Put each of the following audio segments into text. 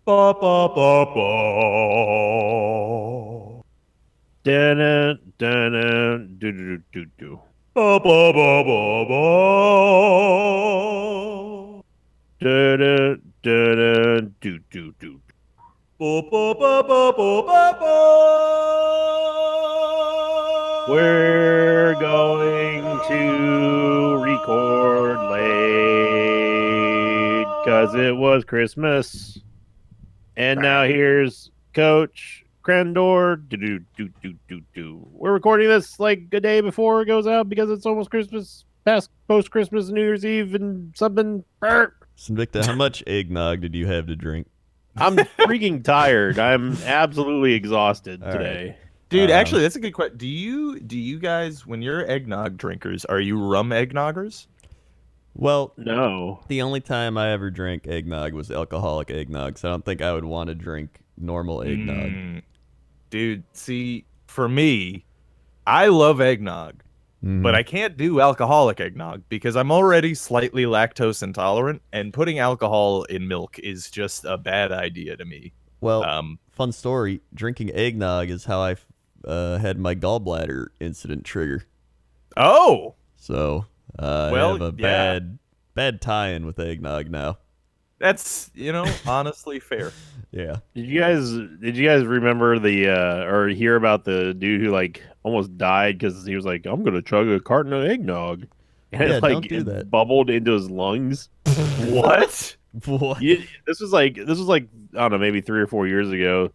Ba ba ba ba. Dun dun do do do do. Ba ba ba ba ba. Dun dun do do do. Ba ba ba ba ba ba ba. We're going to record late because it was Christmas. And now here's Coach Crendor. Do do do do do. We're recording this like a day before it goes out because it's almost Christmas, past post Christmas, New Year's Eve, and something. Invicta, how much eggnog did you have to drink? I'm freaking tired. I'm absolutely exhausted All today. right. Dude, actually, that's a good question. Do you guys, when you're eggnog drinkers, are you rum eggnoggers? Well, No. the only time I ever drank eggnog was alcoholic eggnog, so I don't think I would want to drink normal eggnog. Dude, see, for me, I love eggnog, but I can't do alcoholic eggnog because I'm already slightly lactose intolerant, and putting alcohol in milk is just a bad idea to me. Well, fun story, drinking eggnog is how I had my gallbladder incident trigger. Oh! So I have a bad tie-in with eggnog now. That's, honestly fair. Yeah. Did you guys remember the or hear about the dude who like almost died because he was like, I'm gonna chug a carton of eggnog, and Yeah, it, like, don't do that. bubbled into his lungs. What? What? Yeah, this was like I don't know, maybe 3 or 4 years ago.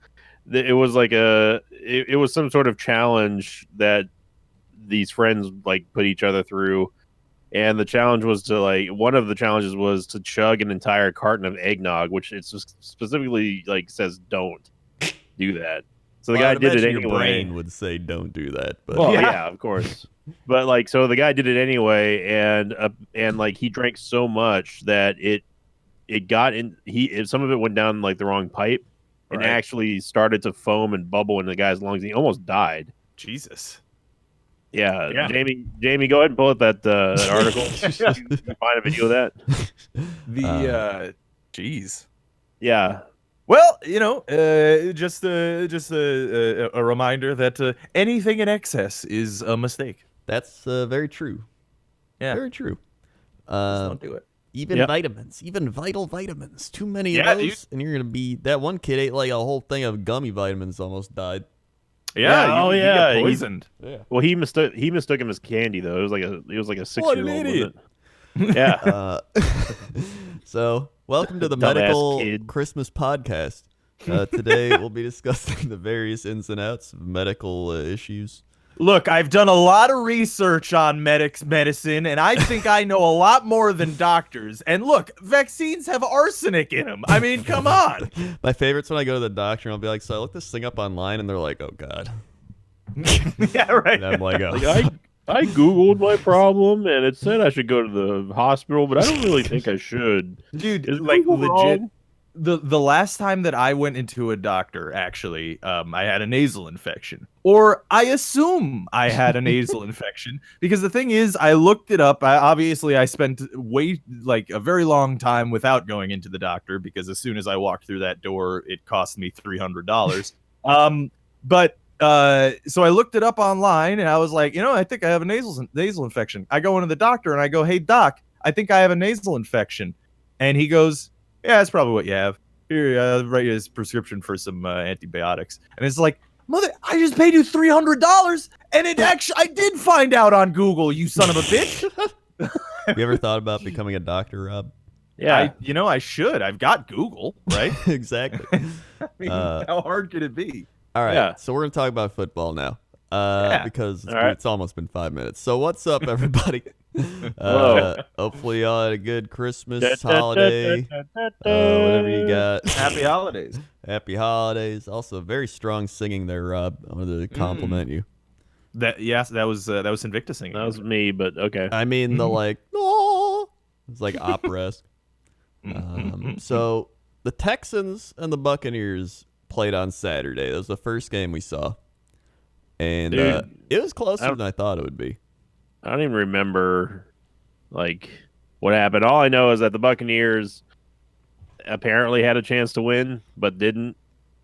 It was like it was some sort of challenge that these friends like put each other through, and the challenge was to like one of the challenges was to chug an entire carton of eggnog, which it specifically like says don't do that. So the guy I'd did it imagine anyway. Your brain would say don't do that, but Well, yeah, of course. But like, so the guy did it anyway, and like he drank so much that it got in. Some of it went down like the wrong pipe, and Right. actually started to foam and bubble in the guy's lungs. And he almost died. Jesus. Yeah. Jamie, go ahead and pull up that article. You find a video of that. Jeez. Yeah. Well, just a reminder that anything in excess is a mistake. that's very true. Yeah. Very true. Just don't do it. Even vitamins, even vital vitamins. Too many of Yeah, those, dude. and you're gonna be. That one kid ate like a whole thing of gummy vitamins, almost died. Yeah. You yeah, get poisoned. Yeah. Well, he mistook him as candy though. It was like a 6-year-old. What an idiot. Yeah. So, welcome to the Dumbass Medical kid. Christmas podcast. Today, we'll be discussing the various ins and outs of medical issues. Look, I've done a lot of research on medicine, and I think I know a lot more than doctors. And look, vaccines have arsenic in them. I mean, come on. My favorite's when I go to the doctor and I'll be like, so I looked this thing up online, and they're like, oh, God. Yeah, right. And I'm like, oh. Like, I Googled my problem and it said I should go to the hospital, but I don't really think I should. Dude, Is like Google legit. wrong? The last time that I went into a doctor, actually, I had a nasal infection. Or I assume I had a nasal infection. Because the thing is, I looked it up. I spent a very long time without going into the doctor, because as soon as I walked through that door, it cost me $300. So I looked it up online, and I was like, I think I have a nasal infection. I go into the doctor, and I go, hey, doc, I think I have a nasal infection. And he goes, yeah, that's probably what you have. Here, I'll write you his prescription for some antibiotics. And it's like, mother, I just paid you $300, and I did find out on Google, you son of a bitch. You ever thought about becoming a doctor, Rob? Yeah. I should. I've got Google, right? Exactly. I mean, how hard could it be? All right, Yeah. so we're going to talk about football now. Because All right. it's almost been 5 minutes. So what's up, everybody? Hopefully y'all had a good Christmas holiday. Whatever you got. Happy holidays. Happy holidays. Also, very strong singing there, Rob. I wanted to compliment you. That was Invicta singing. That was me, but okay. I mean, the like, oh, it's like opera-esque. So the Texans and the Buccaneers played on Saturday. That was the first game we saw. And Dude, it was closer than I thought it would be. I don't even remember like what happened. All I know is that the Buccaneers apparently had a chance to win but didn't,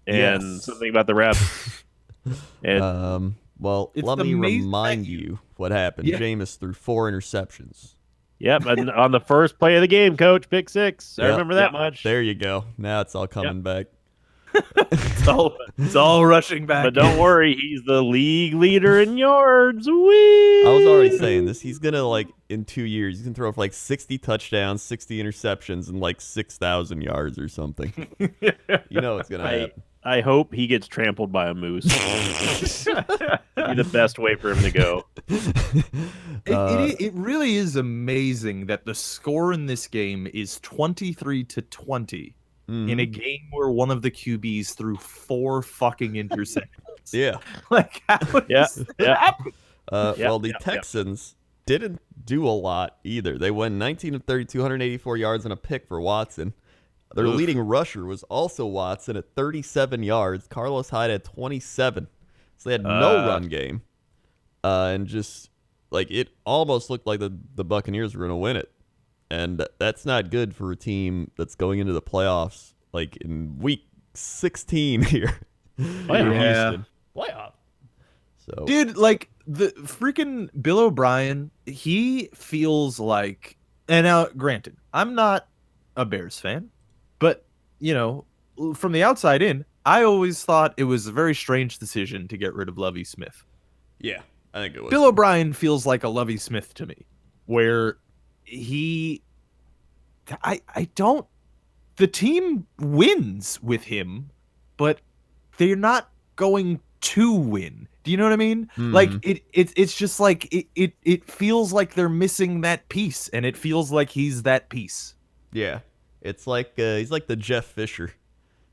and Yes. something about the refs. And Well, It's let me amazing remind that you what happened. Yeah. Jameis threw 4 interceptions. yep, and on the first play of the game, coach, pick 6. I Yep. remember that much. There you go. Now it's all coming back. It's all rushing back. But don't worry, he's the league leader in yards. Whee! I was already saying this. He's gonna in 2 years, he's gonna throw for 60 touchdowns, 60 interceptions, and 6,000 yards or something. You know it's gonna happen. I hope he gets trampled by a moose. That'd be the best way for him to go. It really is amazing that the score in this game is 23-20 in a game where one of the QBs threw 4 fucking interceptions. Yeah. How does that happen? Well, the Texans didn't do a lot either. They went 19 of 30, 284 yards and a pick for Watson. Their leading rusher was also Watson at 37 yards. Carlos Hyde had 27. So they had no run game. And just, it almost looked like the Buccaneers were going to win it. And that's not good for a team that's going into the playoffs, in week 16 here. Houston. Playoff. So, Dude, the freaking Bill O'Brien, he feels like, and now, granted, I'm not a Bears fan, but, from the outside in, I always thought it was a very strange decision to get rid of Lovie Smith. yeah, I think it was. Bill O'Brien feels like a Lovie Smith to me, where the team wins with him, but they're not going to win. Do you know what I mean? It's just it feels like they're missing that piece, and it feels like he's that piece. Yeah. It's he's like the Jeff Fisher.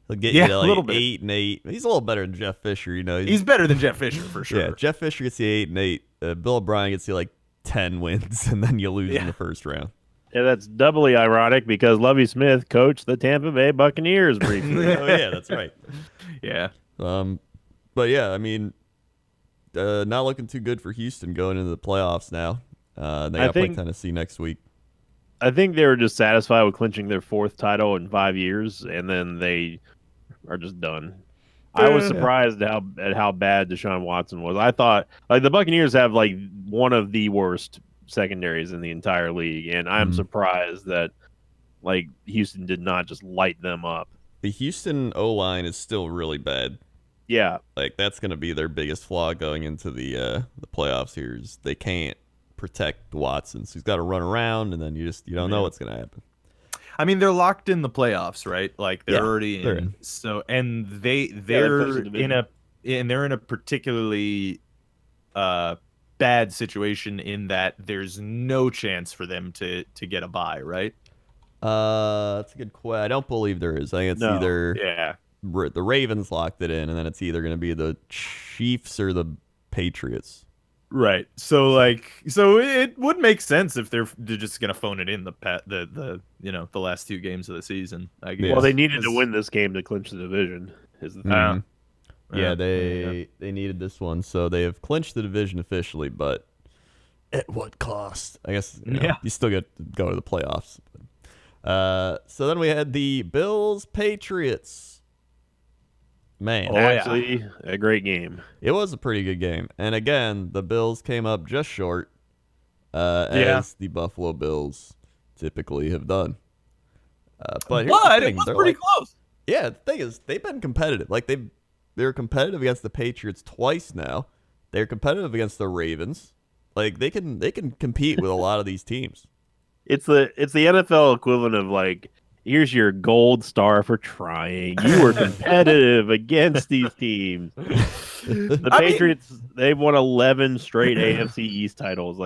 He'll get Yeah, you to a little bit. 8-8. He's a little better than Jeff Fisher, He's better than Jeff Fisher for sure. Yeah, Jeff Fisher gets you 8-8. Bill O'Brien gets you 10 wins, and then you lose in the first round. Yeah, that's doubly ironic because Lovie Smith coached the Tampa Bay Buccaneers briefly. Oh yeah, that's right. Yeah. But yeah, I mean, not looking too good for Houston going into the playoffs now. They got to play Tennessee next week. I think they were just satisfied with clinching their 4th title in 5 years, and then they are just done. I was surprised at how bad Deshaun Watson was. I thought the Buccaneers have one of the worst secondaries in the entire league, and I'm surprised that Houston did not just light them up. The Houston O-line is still really bad. Yeah, that's going to be their biggest flaw going into the playoffs here. Is they can't protect Watson, so he's got to run around, and then you don't know what's going to happen. I mean, they're locked in the playoffs, right? They're already in. In. So, and they're in a particularly bad situation in that there's no chance for them to get a bye, right? That's a good question. I don't believe there is. I think it's either the Ravens locked it in, and then it's either going to be the Chiefs or the Patriots. Right. So it would make sense if they're just gonna phone it in the last 2 games of the season, I guess. Well, they needed to win this game to clinch the division. Is the thing. Yeah, they needed this one, so they have clinched the division officially, but at what cost? I guess you still get to go to the playoffs. So then we had the Bills Patriots. Man, actually, a great game. It was a pretty good game. And again, the Bills came up just short, as the Buffalo Bills typically have done. But it was pretty close. Yeah, the thing is, they've been competitive. They're competitive against the Patriots twice now. They're competitive against the Ravens. They can compete with a lot of these teams. It's the NFL equivalent of here's your gold star for trying. You were competitive against these teams. The Patriots, they've won 11 straight AFC East titles.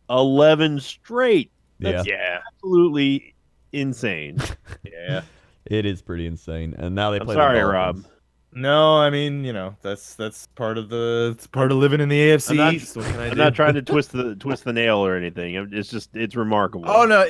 11 straight. That's absolutely insane. Yeah. It is pretty insane. And now they play sorry, the Dolphins. Rob. No, I mean, that's part of living in the AFC East. What can I do? I'm not trying to twist the nail or anything. It's remarkable. Oh no,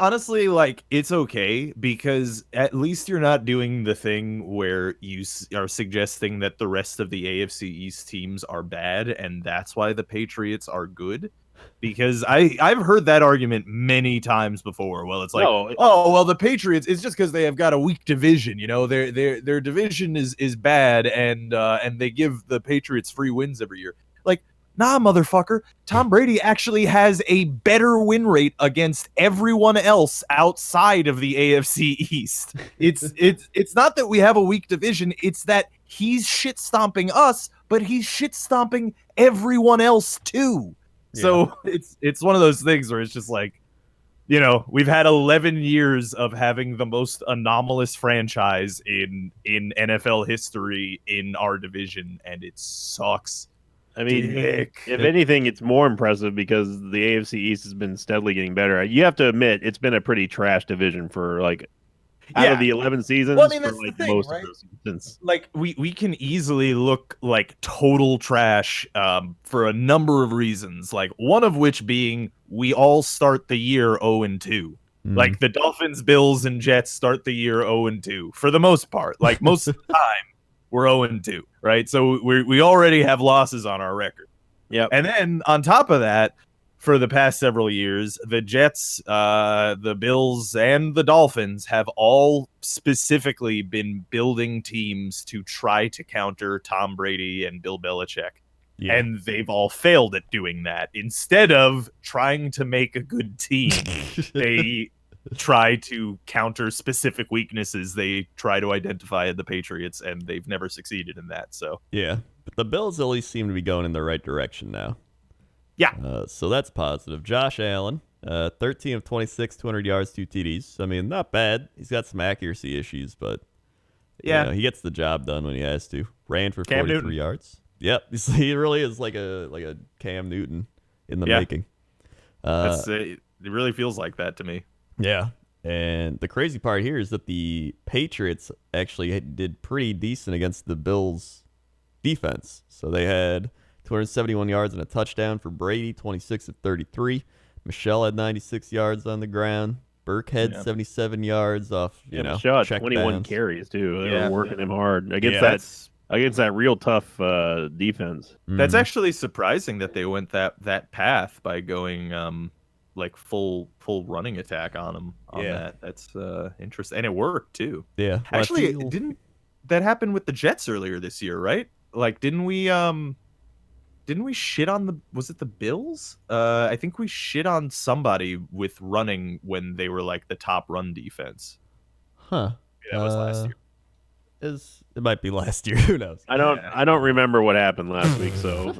honestly, it's okay because at least you're not doing the thing where you are suggesting that the rest of the AFC East teams are bad and that's why the Patriots are good. Because I've heard that argument many times before. Well, it's like, No. oh, well, the Patriots, it's just because they have got a weak division. You know, their division is bad, and they give the Patriots free wins every year. Like, nah, motherfucker. Tom Brady actually has a better win rate against everyone else outside of the AFC East. It's not that we have a weak division. It's that he's shit stomping us, but he's shit stomping everyone else too. So it's one of those things where it's just like, you know, we've had 11 years of having the most anomalous franchise in NFL history in our division, and it sucks. I mean, Dick. if anything, it's more impressive because the AFC East has been steadily getting better. You have to admit, it's been a pretty trash division for like out of the 11 seasons. Well, I mean, for that's the like thing, most right? of those seasons. Like we can easily look like total trash for a number of reasons. Like one of which being we all start the year 0-2. Like the Dolphins, Bills, and Jets start the year 0-2 for the most part. Like most of the time, we're 0-2, right? So we already have losses on our record. Yep. And then on top of that, for the past several years, the Jets, the Bills, and the Dolphins have all specifically been building teams to try to counter Tom Brady and Bill Belichick. Yeah. And they've all failed at doing that. Instead of trying to make a good team, they try to counter specific weaknesses they try to identify in the Patriots, and they've never succeeded in that. So yeah, but the Bills at least seem to be going in the right direction now. Yeah. So that's positive. Josh Allen, 13 of 26, 200 yards, 2 TDs. I mean, not bad. He's got some accuracy issues, but you know, he gets the job done when he has to. Ran for 43 yards. Yep, he really is like a Cam Newton in the making. It really feels like that to me. Yeah, and the crazy part here is that the Patriots actually did pretty decent against the Bills' defense. So they had 271 yards and a touchdown for Brady, 26 of 33. Michelle had 96 yards on the ground. Burke had 77 yards off, Michelle had 21 downs. carries, too. They were working him hard against that real tough defense. That's actually surprising that they went that path by going like full running attack on him on that. That's interesting. And it worked, too. Yeah. Well, actually, didn't that happen with the Jets earlier this year, right? Like, didn't we shit on was it the Bills? I think we shit on somebody with running when they were like the top run defense. Huh. Yeah, that was last year. It might be last year. Who knows? I don't remember what happened last week, so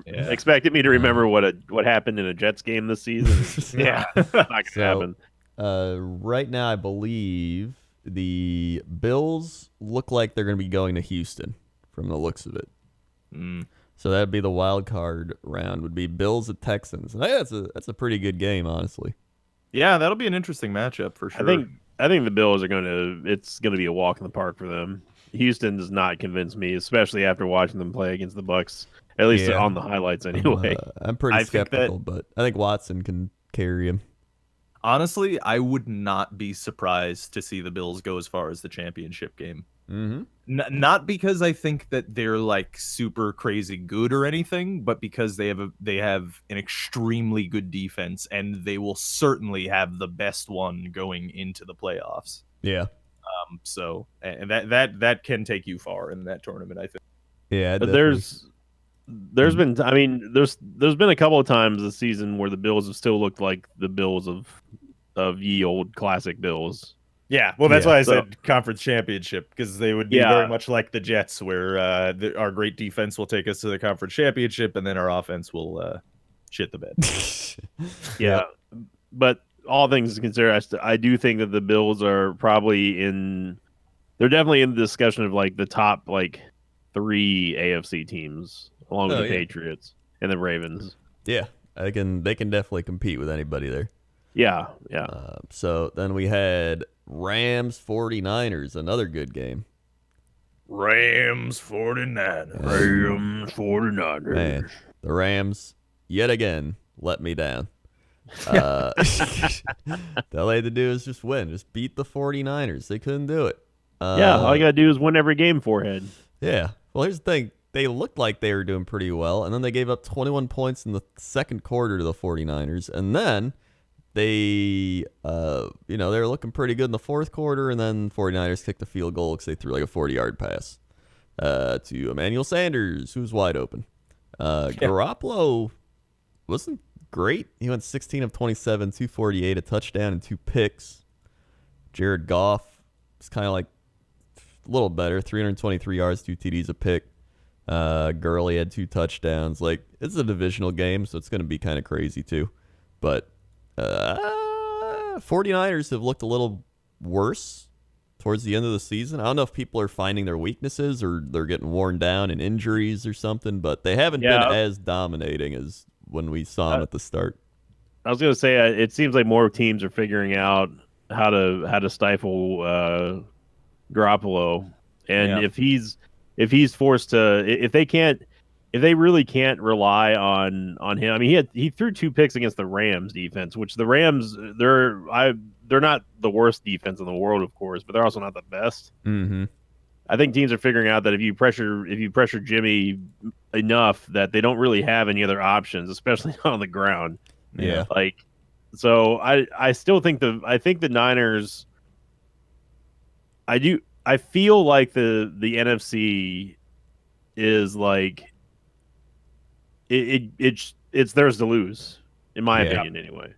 expected me to remember what happened in a Jets game this season. Not gonna happen. Right now, I believe the Bills look like they're going to be going to Houston from the looks of it. So that'd be the wild card round. Would be Bills at Texans. And that's a pretty good game, honestly. Yeah, that'll be an interesting matchup for sure. I think the Bills are it's going to be a walk in the park for them. Houston does not convince me, especially after watching them play against the Bucs. At least on the highlights, anyway. I'm pretty skeptical, but I think Watson can carry him. Honestly, I would not be surprised to see the Bills go as far as the championship game. Mm-hmm. Not because I think that they're like super crazy good or anything, but because they have an extremely good defense, and they will certainly have the best one going into the playoffs. Yeah. So and that can take you far in that tournament, I think. Yeah, but there's been there's been a couple of times this season where the Bills have still looked like the Bills of ye old classic Bills. Yeah, well, that's why I said conference championship, because they would be very much like the Jets, where our great defense will take us to the conference championship, and then our offense will shit the bed. But all things considered, I do think that the Bills are probably they're definitely in the discussion of like the top like 3 AFC teams, along with the Patriots and the Ravens. Yeah, they can definitely compete with anybody there. Yeah. So then we had Rams 49ers, another good game. Rams 49ers. Man, the Rams yet again let me down. All they had to do is just win, just beat the 49ers. They couldn't do it. All you gotta do is win every game, forehead. Yeah. Well, here's the thing. they looked like they were doing pretty well, and then they gave up 21 points in the second quarter to the 49ers, and then they they were looking pretty good in the fourth quarter, and then 49ers kicked a field goal because they threw like a 40-yard pass to Emmanuel Sanders, who's wide open. Garoppolo wasn't great. He went 16 of 27, 248, a touchdown, and 2 picks. Jared Goff was kind of like a little better, 323 yards, 2 TDs, a pick. Gurley had 2 touchdowns. Like, it's a divisional game, so it's going to be kind of crazy too. But 49ers have looked a little worse towards the end of the season. I don't know if people are finding their weaknesses or they're getting worn down in injuries or something, but they haven't been as dominating as when we saw them at the start. I was going to say, it seems like more teams are figuring out how to stifle Garoppolo, and if he's forced to, if they really can't rely on him. I mean, he threw 2 picks against the Rams defense, which the Rams they're not the worst defense in the world, of course, but they're also not the best. Mm-hmm. I think teams are figuring out that if you pressure Jimmy enough, that they don't really have any other options, especially on the ground. Yeah. Like, so I still think the Niners. I feel like the NFC is like it's theirs to lose, in my opinion, anyway.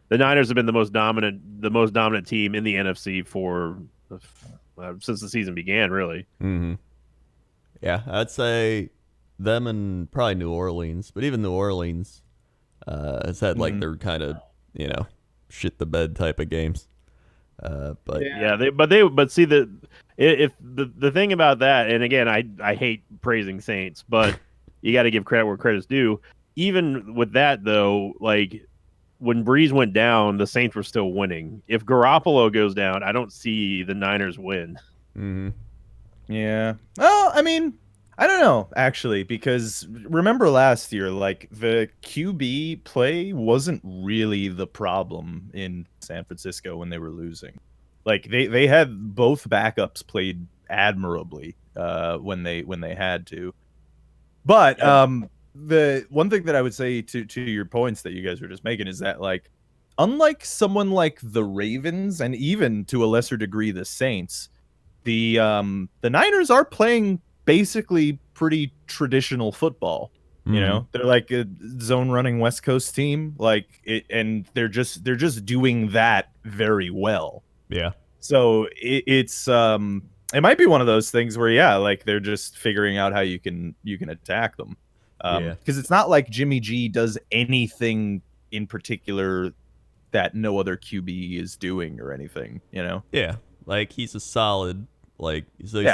The Niners have been the most dominant team in the NFC for since the season began, really. Mm-hmm. Yeah, I'd say them and probably New Orleans, but even New Orleans has had like their kind of shit the bed type of games. But see if the thing about that, and again, I hate praising Saints, but you got to give credit where credit's due. Even with that though, like when Breeze went down, the Saints were still winning. If Garoppolo goes down, I don't see the Niners win. Mm-hmm. Yeah. Well, I mean, I don't know, actually, because remember last year, like the QB play wasn't really the problem in San Francisco when they were losing. Like they had both backups played admirably when they had to. But the one thing that I would say to your points that you guys were just making is that, like, unlike someone like the Ravens and even to a lesser degree the Saints, the Niners are playing basically pretty traditional football. You know, they're like a zone running West Coast team, like it, and they're just doing that very well. Yeah. So it's it might be one of those things where like they're just figuring out how you can attack them. Because it's not like Jimmy G does anything in particular that no other QB is doing or anything, Yeah, like he's a solid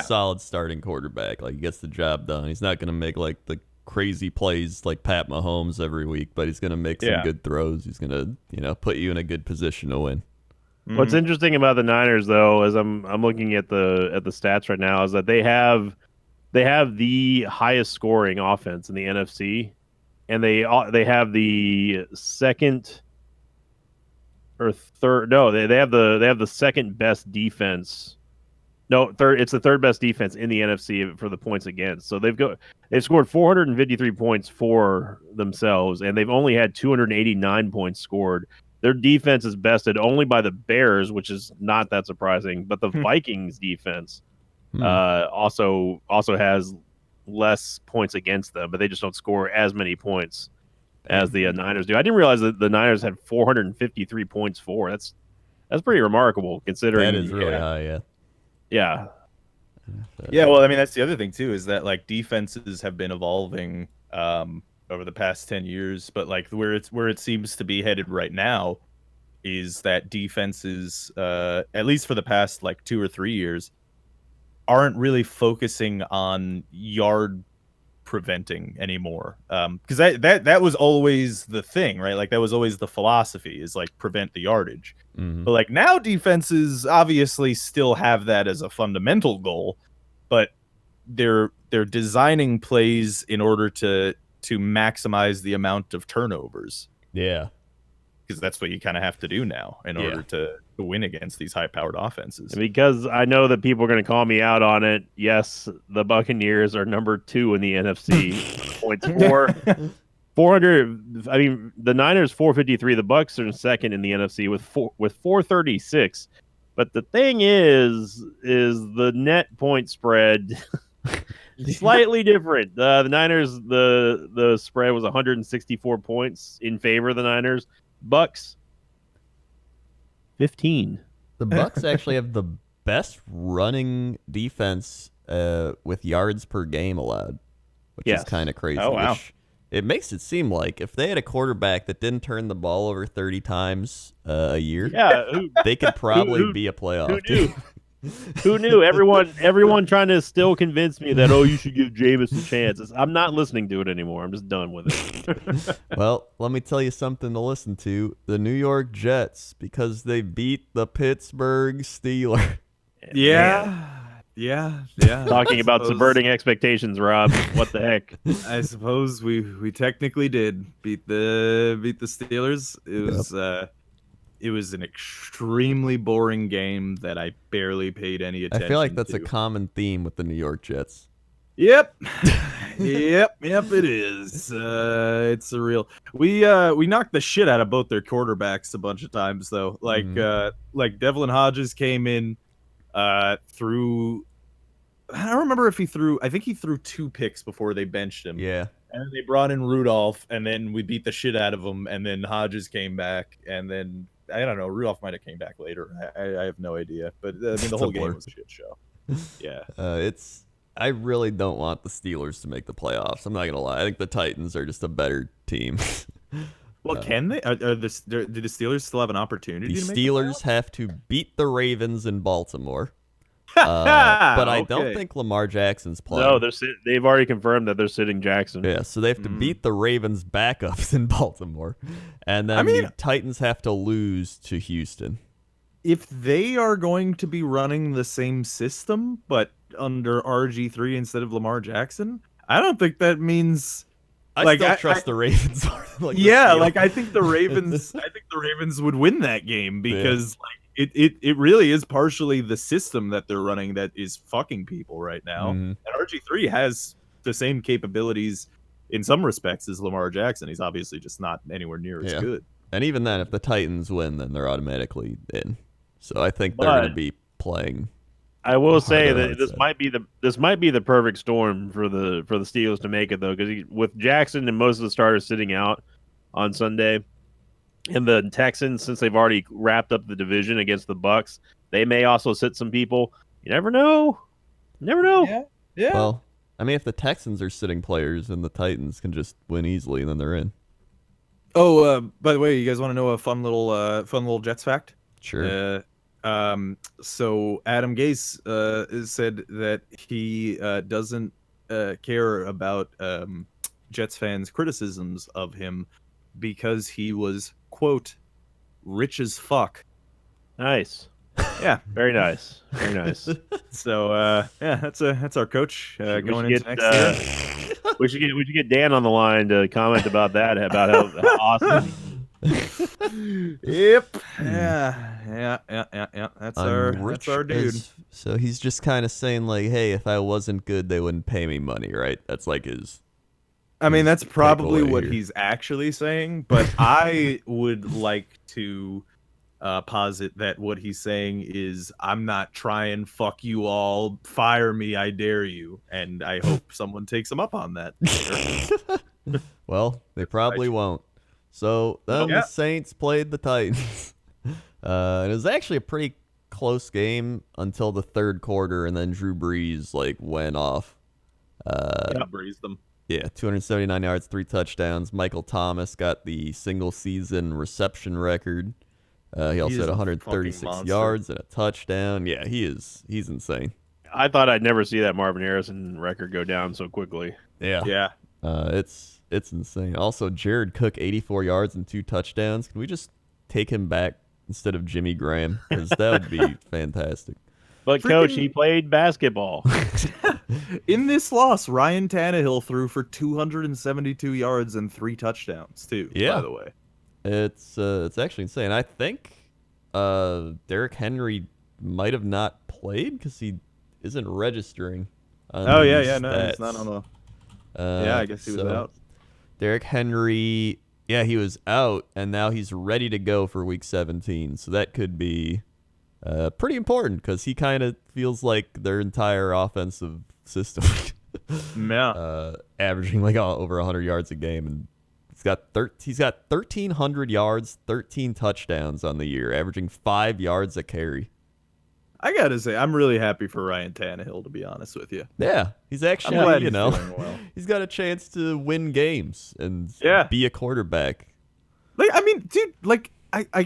solid starting quarterback. Like, he gets the job done. He's not going to make like the crazy plays like Pat Mahomes every week, but he's going to make some good throws. He's going to put you in a good position to win. Mm-hmm. What's interesting about the Niners, though, as I'm looking at the stats right now, is that they have the highest scoring offense in the NFC, and they have the second or third. No, they have the second best defense. No, third. It's the third best defense in the NFC for the points against. So they've scored 453 points for themselves, and they've only had 289 points scored. Their defense is bested only by the Bears, which is not that surprising. But the Vikings defense also has less points against them, but they just don't score as many points as the Niners do. I didn't realize that the Niners had 453 points for. That's pretty remarkable considering. That is really high, yeah. Yeah. Yeah, well, I mean, that's the other thing too, is that like defenses have been evolving over the past 10 years, but like where it seems to be headed right now is that defenses, at least for the past like 2 or 3 years, aren't really focusing on yard preventing anymore. Because that was always the thing, right? Like that was always the philosophy, is like prevent the yardage. Mm-hmm. But like now defenses obviously still have that as a fundamental goal, but they're designing plays in order to maximize the amount of turnovers. Yeah. Because that's what you kind of have to do now in order to win against these high-powered offenses. And because I know that people are going to call me out on it, yes, the Buccaneers are number 2 in the NFC. Points 400. I mean, the Niners 453. The Bucs are in second in the NFC with 436. But the thing is the net point spread slightly different. The Niners, the spread was 164 points in favor of the Niners. Bucs 15. The Bucs actually have the best running defense with yards per game allowed, which is kind of crazy. Oh, wow. It makes it seem like if they had a quarterback that didn't turn the ball over 30 times a year, they could probably be a playoff team. Who knew? Everyone trying to still convince me that, you should give Jameis a chance. I'm not listening to it anymore. I'm just done with it. Well, let me tell you something to listen to. The New York Jets, because they beat the Pittsburgh Steelers. Yeah. Talking about subverting expectations, Rob. What the heck? I suppose we technically did beat the Steelers. It was an extremely boring game that I barely paid any attention to. I feel like that's a common theme with the New York Jets. Yep. Yep, it is. It's a real. We knocked the shit out of both their quarterbacks a bunch of times though. Like Devlin Hodges came in threw. I don't remember if he threw. I think he threw 2 picks before they benched him. Yeah. And then they brought in Rudolph, and then we beat the shit out of him, and then Hodges came back, and then I don't know. Rudolph might have came back later. I have no idea, but I mean the whole game was a shit show. Yeah. I really don't want the Steelers to make the playoffs. I'm not gonna lie. I think the Titans are just a better team. Well, can they? Do the Steelers still have an opportunity? The to make Steelers have to beat the Ravens in Baltimore. But I don't think Lamar Jackson's playing. No, they've already confirmed that they're sitting Jackson. Yeah, so they have to beat the Ravens backups in Baltimore. And then the Titans have to lose to Houston. If they are going to be running the same system, but under RG3 instead of Lamar Jackson, I don't think that means... I still trust the Ravens. I think the Ravens would win that game because it really is partially the system that they're running that is fucking people right now. And RG3 has the same capabilities in some respects as Lamar Jackson. He's obviously just not anywhere near as good. And even then, if the Titans win, then they're automatically in. So I think they're going to be playing. I will say that this might be the perfect storm for the Steelers to make it though, because with Jackson and most of the starters sitting out on Sunday, and the Texans, since they've already wrapped up the division against the Bucs, they may also sit some people. You never know. Yeah. Well, I mean, if the Texans are sitting players, then the Titans can just win easily, and then they're in. Oh, by the way, you guys want to know a fun little Jets fact? Sure. So Adam Gase said that he doesn't care about Jets fans' criticisms of him because he was, quote, rich as fuck. Nice. Yeah. Very nice. Very nice. So that's our coach going into next year. We should get Dan on the line to comment about that, about how awesome. Yep. Yeah. That's our dude. So he's just kind of saying like, hey, if I wasn't good, they wouldn't pay me money, right? That's like his. I mean, that's probably what here. he's actually saying, but I would like to posit that what he's saying is, I'm not trying, fuck you all, fire me, I dare you, and I hope someone takes him up on that. Well, they probably won't. So then the Saints played the Titans. It was actually a pretty close game until the third quarter, and then Drew Brees went off. Breezed them. Yeah, 279 yards, 3 touchdowns. Michael Thomas got the single-season reception record. He also had 136 yards and a touchdown. Yeah, he's insane. I thought I'd never see that Marvin Harrison record go down so quickly. Yeah. It's insane. Also, Jared Cook, 84 yards and 2 touchdowns. Can we just take him back instead of Jimmy Graham? Because that would be fantastic. But, Coach, he played basketball. In this loss, Ryan Tannehill threw for 272 yards and 3 touchdowns, too, by the way. It's actually insane. I think Derrick Henry might have not played because he isn't registering. Oh yeah, no, he's not on the. Yeah, I guess he was out. Derrick Henry, yeah, he was out, and now he's ready to go for Week 17. So that could be pretty important because he kind of feels like their entire offensive system, averaging like over 100 yards a game, and he's got 1,300 yards, 13 touchdowns on the year, averaging 5 yards a carry. I gotta say, I'm really happy for Ryan Tannehill, to be honest with you. Yeah, he's actually, doing well. He's got a chance to win games and be a quarterback. Like, I mean, dude, like, I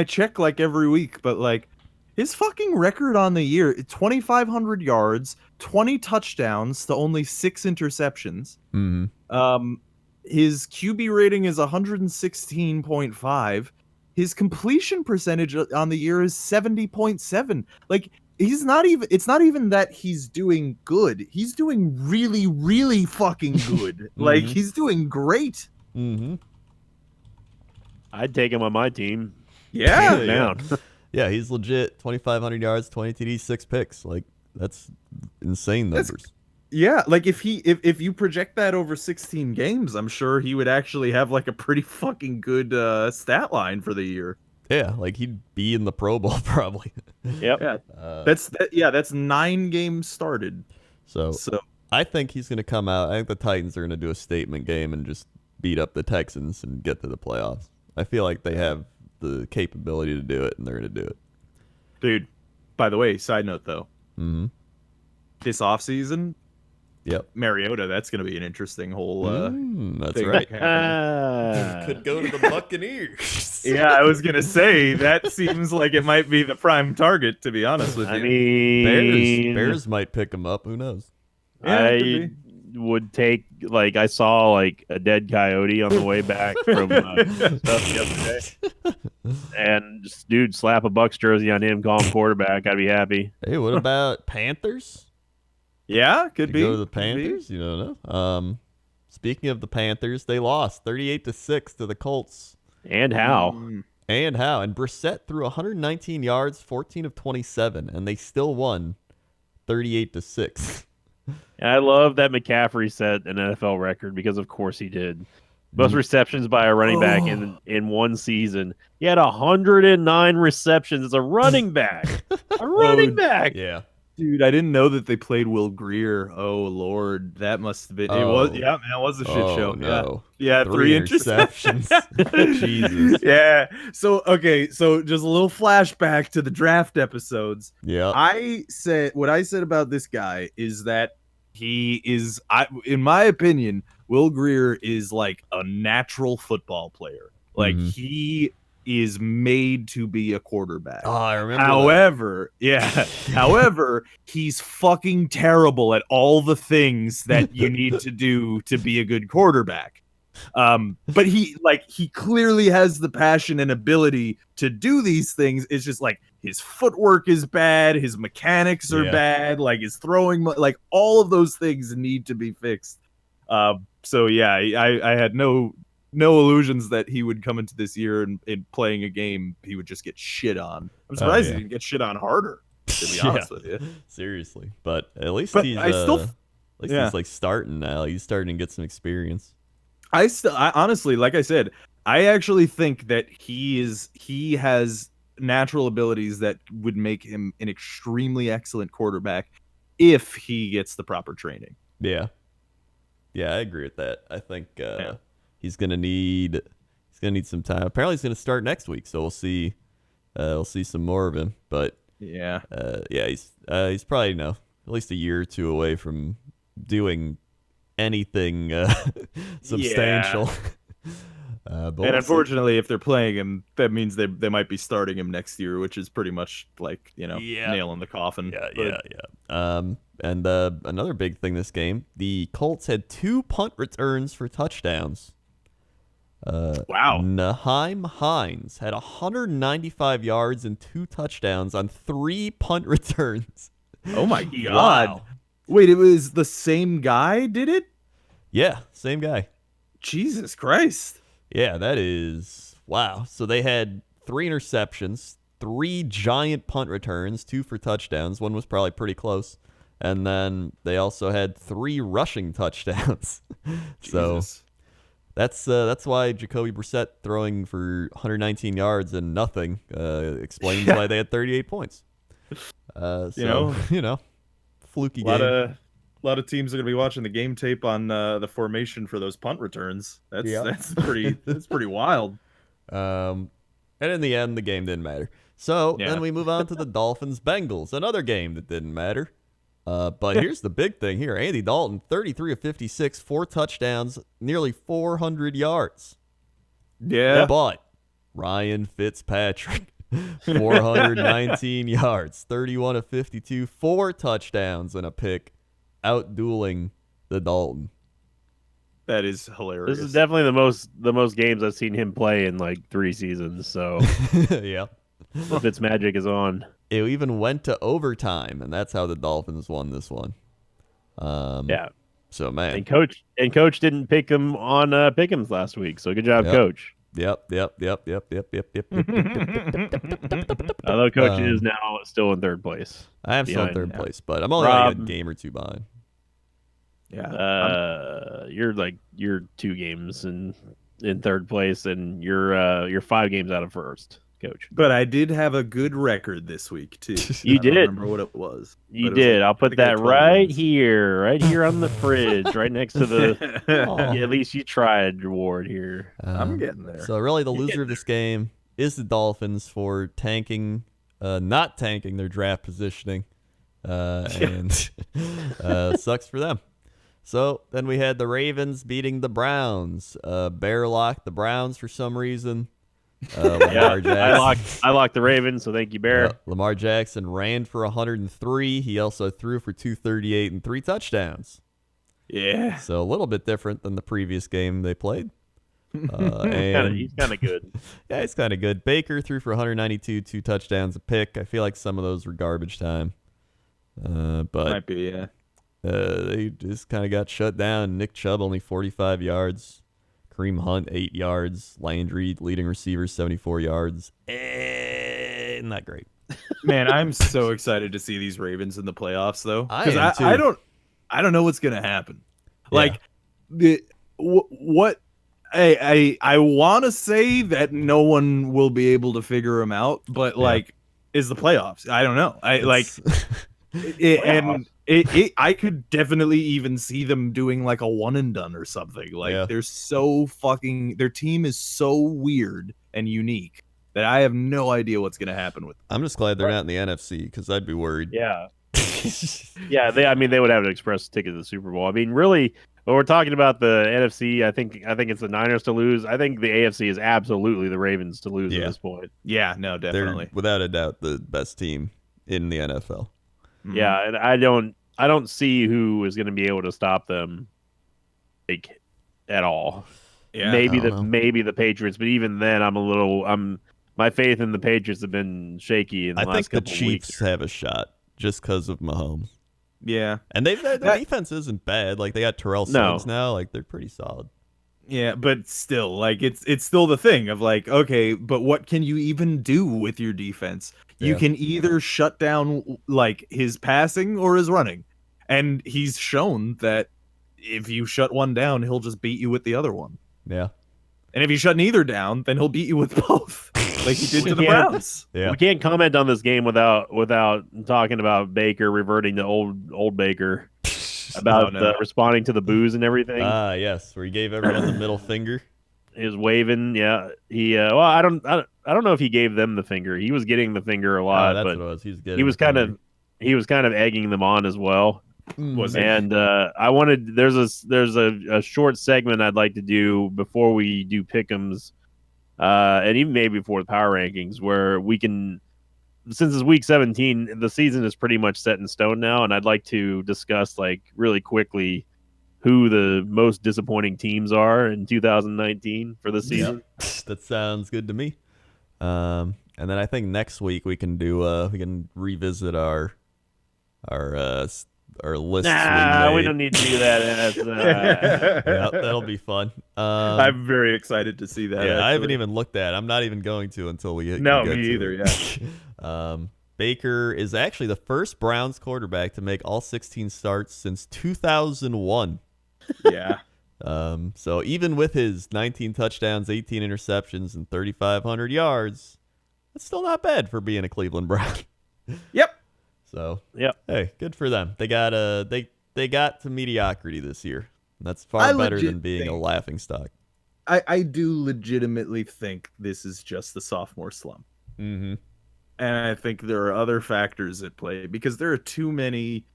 check like every week, but like, his fucking record on the year, 2,500 yards, 20 touchdowns to only 6 interceptions. Mm-hmm. His QB rating is 116.5. His completion percentage on the year is 70.7. Like, it's not even that he's doing good. He's doing really, really fucking good. Like, he's doing great. Mm-hmm. I'd take him on my team. Yeah. Down. Yeah, he's legit. 2,500 yards, 20 TDs, 6 picks. Like, that's insane numbers. Yeah, like if you project that over 16 games, I'm sure he would actually have like a pretty fucking good stat line for the year. Yeah, like he'd be in the Pro Bowl probably. Yep. Yeah. That's 9 games started. So I think he's going to come out. I think the Titans are going to do a statement game and just beat up the Texans and get to the playoffs. I feel like they have the capability to do it, and they're going to do it. Dude, by the way, side note though. Mm-hmm. This offseason, yep, Mariota, that's going to be an interesting whole that's thing. right. Could go to the Buccaneers. Yeah, I was going to say, that seems like it might be the prime target, to be honest with you. I mean, Bears might pick him up. Who knows? Yeah, I would take, like, I saw like a dead coyote on the way back from stuff yesterday, and just, dude, slap a Bucs jersey on him, call him quarterback. I'd be happy. Hey, what about Panthers? Yeah, could be. Go to the Panthers. You don't know. Speaking of the Panthers, they lost 38-6 to the Colts. And how? And Brissett threw 119 yards, 14 of 27, and they still won 38-6. And I love that McCaffrey set an NFL record, because of course he did. Most receptions by a running back in one season. He had 109 receptions as a running back. A running back. Yeah. Dude, I didn't know that they played Will Greer. Oh Lord, that must have been. It was. Yeah, man, it was a shit show. No. Yeah, 3 interceptions. Jesus. Yeah. So just a little flashback to the draft episodes. Yeah. What I said about this guy is that he is, in my opinion, Will Greer is like a natural football player. Like he is made to be a quarterback. Oh, I remember. However, he's fucking terrible at all the things that you need to do to be a good quarterback. But he clearly has the passion and ability to do these things. It's just like his footwork is bad, his mechanics are bad, like his throwing, like all of those things need to be fixed. So yeah, I had no illusions that he would come into this year and playing a game he would just get shit on. I'm surprised he didn't get shit on harder, to be honest with you. Seriously, but at least he's like starting now. He's starting to get some experience. I honestly, like I said, I actually think that he has natural abilities that would make him an extremely excellent quarterback if he gets the proper training. Yeah, I agree with that. I think he's gonna need some time. Apparently, he's gonna start next week, so we'll see some more of him. But he's probably at least a year or two away from doing anything substantial. And unfortunately, if they're playing him, that means they might be starting him next year, which is pretty much like, nail in the coffin. And another big thing this game, the Colts had 2 punt returns for touchdowns. Wow. Naheem Hines had 195 yards and 2 touchdowns on 3 punt returns. Oh my God. Wow. Wait, it was the same guy did it? Yeah, same guy. Jesus Christ. Yeah, that is wow. So they had 3 interceptions. 3 giant punt returns, 2 for touchdowns. One was probably pretty close. And then they also had 3 rushing touchdowns. So Jesus. that's why Jacoby Brissett throwing for 119 yards and nothing explains why they had 38 points. Fluky game. A lot of teams are gonna be watching the game tape on the formation for those punt returns. That's pretty wild. And in the end, the game didn't matter. So then we move on to the Dolphins-Bengals, another game that didn't matter. But here's the big thing here. Andy Dalton, 33 of 56, 4 touchdowns, nearly 400 yards. Yeah. But Ryan Fitzpatrick, 419 yards, 31 of 52, 4 touchdowns, and a pick, outdueling the Dalton. That is hilarious. This is definitely the most games I've seen him play in like 3 seasons. So yeah. Fitzmagic is on. It even went to overtime, and that's how the Dolphins won this one. Yeah. So man, and coach didn't pick him on Pick'ems last week. So good job, Coach. Yep. Although Coach is now still in 3rd place. I am still in 3rd place, but I'm only like a game or 2 behind. Yeah. You're 2 games in 3rd place, and you're 5 games out of 1st. Coach. But I did have a good record this week too. You did. I don't remember what it was. You did. I'll put that right here on the fridge, right next to the. At least you tried reward here. I'm getting there. So really, the loser of this game is the Dolphins for not tanking their draft positioning, and sucks for them. So then we had the Ravens beating the Browns. Bear locked the Browns for some reason. Lamar Jackson. I locked the Ravens, so thank you, Bear. Lamar Jackson ran for 103. He also threw for 238 and 3 touchdowns. Yeah. So a little bit different than the previous game they played. He's kind of good. Yeah, he's kind of good. Baker threw for 192, 2 touchdowns, a pick. I feel like some of those were garbage time. But might be, yeah. They just kind of got shut down. Nick Chubb only 45 yards. Kareem Hunt, 8 yards. Landry, leading receiver, 74 yards. Not great. Man, I'm so excited to see these Ravens in the playoffs, though. Because I don't know what's gonna happen. Like, what I want to say that no one will be able to figure them out, but is the playoffs? I don't know. I could definitely even see them doing like a one and done or something. Like their team is so weird and unique that I have no idea what's going to happen with them. I'm just glad they're not in the NFC because I'd be worried. Yeah. Yeah, they would have an express ticket to the Super Bowl. I mean, really, when we're talking about the NFC, I think it's the Niners to lose. I think the AFC is absolutely the Ravens to lose at this point. Yeah, no, definitely. They're without a doubt the best team in the NFL. Yeah, and I don't see who is going to be able to stop them, like, at all. Yeah, maybe the Patriots, but even then, my faith in the Patriots have been shaky in the last couple of weeks. I think the Chiefs have a shot just because of Mahomes. Yeah, and their defense isn't bad. Like they got Terrell Suggs now. Like they're pretty solid. Yeah, but still, like it's still the thing of like, okay, but what can you even do with your defense? You can either shut down like his passing or his running. And he's shown that if you shut one down, he'll just beat you with the other one. Yeah. And if you shut neither down, then he'll beat you with both, like he did to the Browns. Yeah. We can't comment on this game without talking about Baker reverting to old Baker about responding to the boos and everything. Yes, where he gave everyone the middle finger. He was waving. Yeah, he. Well, I don't know if he gave them the finger. He was getting the finger a lot, that's but what it was. He was kind of egging them on as well. And I wanted there's a short segment I'd like to do before we do pick'ems, and even maybe before the power rankings, where we can, since it's week 17, the season is pretty much set in stone now, and I'd like to discuss like really quickly who the most disappointing teams are in 2019 for the season. Yep. That sounds good to me. And then I think next week we can do we can revisit our our list. Nah, we don't need to do that. Yeah, that'll be fun. I'm very excited to see that. Yeah, actually. I haven't even looked at it. I'm not even going to until we get No, get me to either. it. Yeah. Baker is actually the first Browns quarterback to make all 16 starts since 2001. Yeah. So even with his 19 touchdowns, 18 interceptions, and 3,500 yards, that's still not bad for being a Cleveland Brown. Yep. So Yep. hey, good for them. They got they got to mediocrity this year. That's far better than being a laughing stock. I do legitimately think this is just the sophomore slump. Mm-hmm. And I think there are other factors at play because there are too many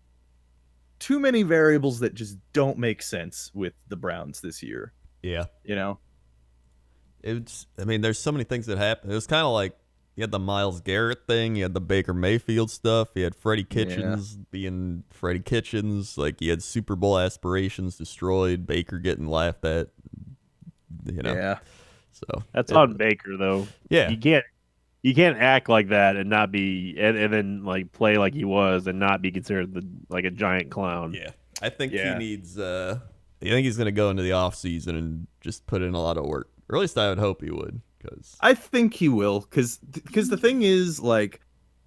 variables that just don't make sense with the Browns this year. Yeah. You know? There's so many things that happened. It was kind of like you had the Myles Garrett thing, you had the Baker Mayfield stuff, you had Freddie Kitchens being Freddie Kitchens, like he had Super Bowl aspirations destroyed, Baker getting laughed at, Yeah. So that's on Baker though. Yeah. You can't act like that and not be and then like play like he was and not be considered like a giant clown. Yeah. I think he needs I think he's going to go into the offseason and just put in a lot of work. Or at least I would hope he would. I think he will, because the thing is, like,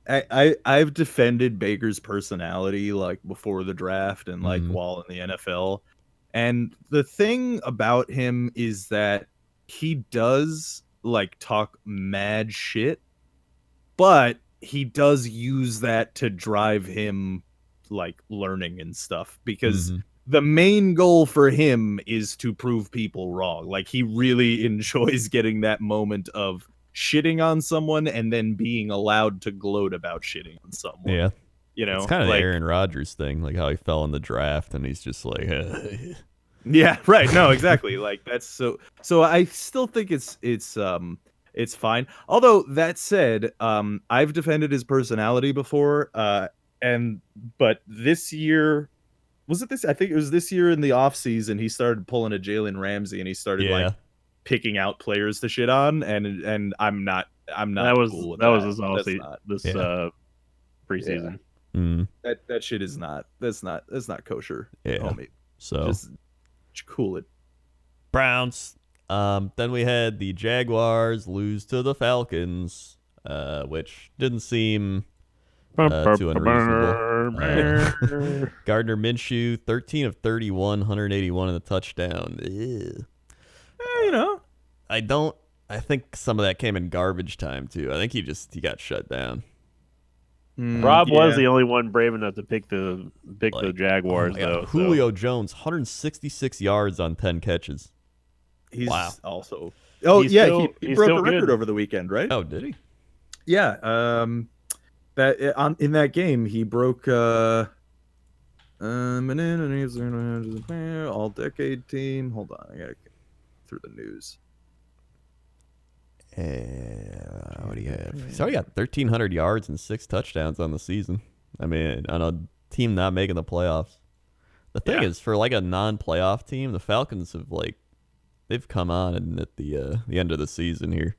I've defended Baker's personality like before the draft and like while in the NFL, and the thing about him is that he does like talk mad shit, but he does use that to drive him like learning and stuff because the main goal for him is to prove people wrong. Like he really enjoys getting that moment of shitting on someone and then being allowed to gloat about shitting on someone. Yeah. You know, it's kind of like, the Aaron Rodgers thing, like how he fell in the draft and he's just like, yeah, right. No, exactly. Like that's so I still think it's fine. Although that said, I've defended his personality before, but this year, was it this? I think it was this year in the offseason, he started pulling a Jalen Ramsey and he started like picking out players to shit on, and I'm not cool with that. That was his preseason. Yeah. That shit is not that's not kosher, homie. So just cool it. Browns. Then we had the Jaguars lose to the Falcons, which didn't seem too unreasonable. Gardner Minshew, 13 of 31, 181 in the touchdown. You know, I think some of that came in garbage time too. I think he got shut down. Rob was the only one brave enough to pick the Jaguars though. Julio Jones, 166 yards on 10 catches. He's also. Oh, he broke a record over the weekend, right? Oh, did he? Yeah. That in that game he broke all decade team. Hold on, I gotta get through the news. What do you have? He's already got 1,300 yards and 6 touchdowns on the season. I mean, on a team not making the playoffs. The thing is, for like a non-playoff team, the Falcons have they've come on and at the end of the season here.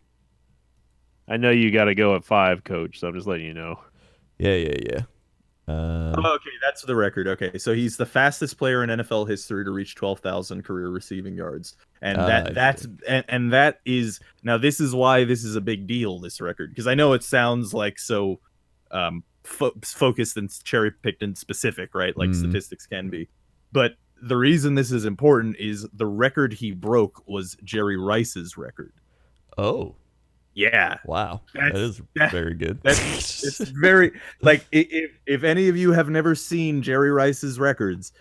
I know you got to go at 5, Coach. So I'm just letting you know. Yeah. Okay, that's the record. Okay, so he's the fastest player in NFL history to reach 12,000 career receiving yards, and that is now. This is why this is a big deal. This record, because I know it sounds like so focused and cherry picked and specific, right? Like statistics can be, but the reason this is important is the record he broke was Jerry Rice's record. Oh. Yeah. Wow. That is very good. It's very like if any of you have never seen Jerry Rice's records,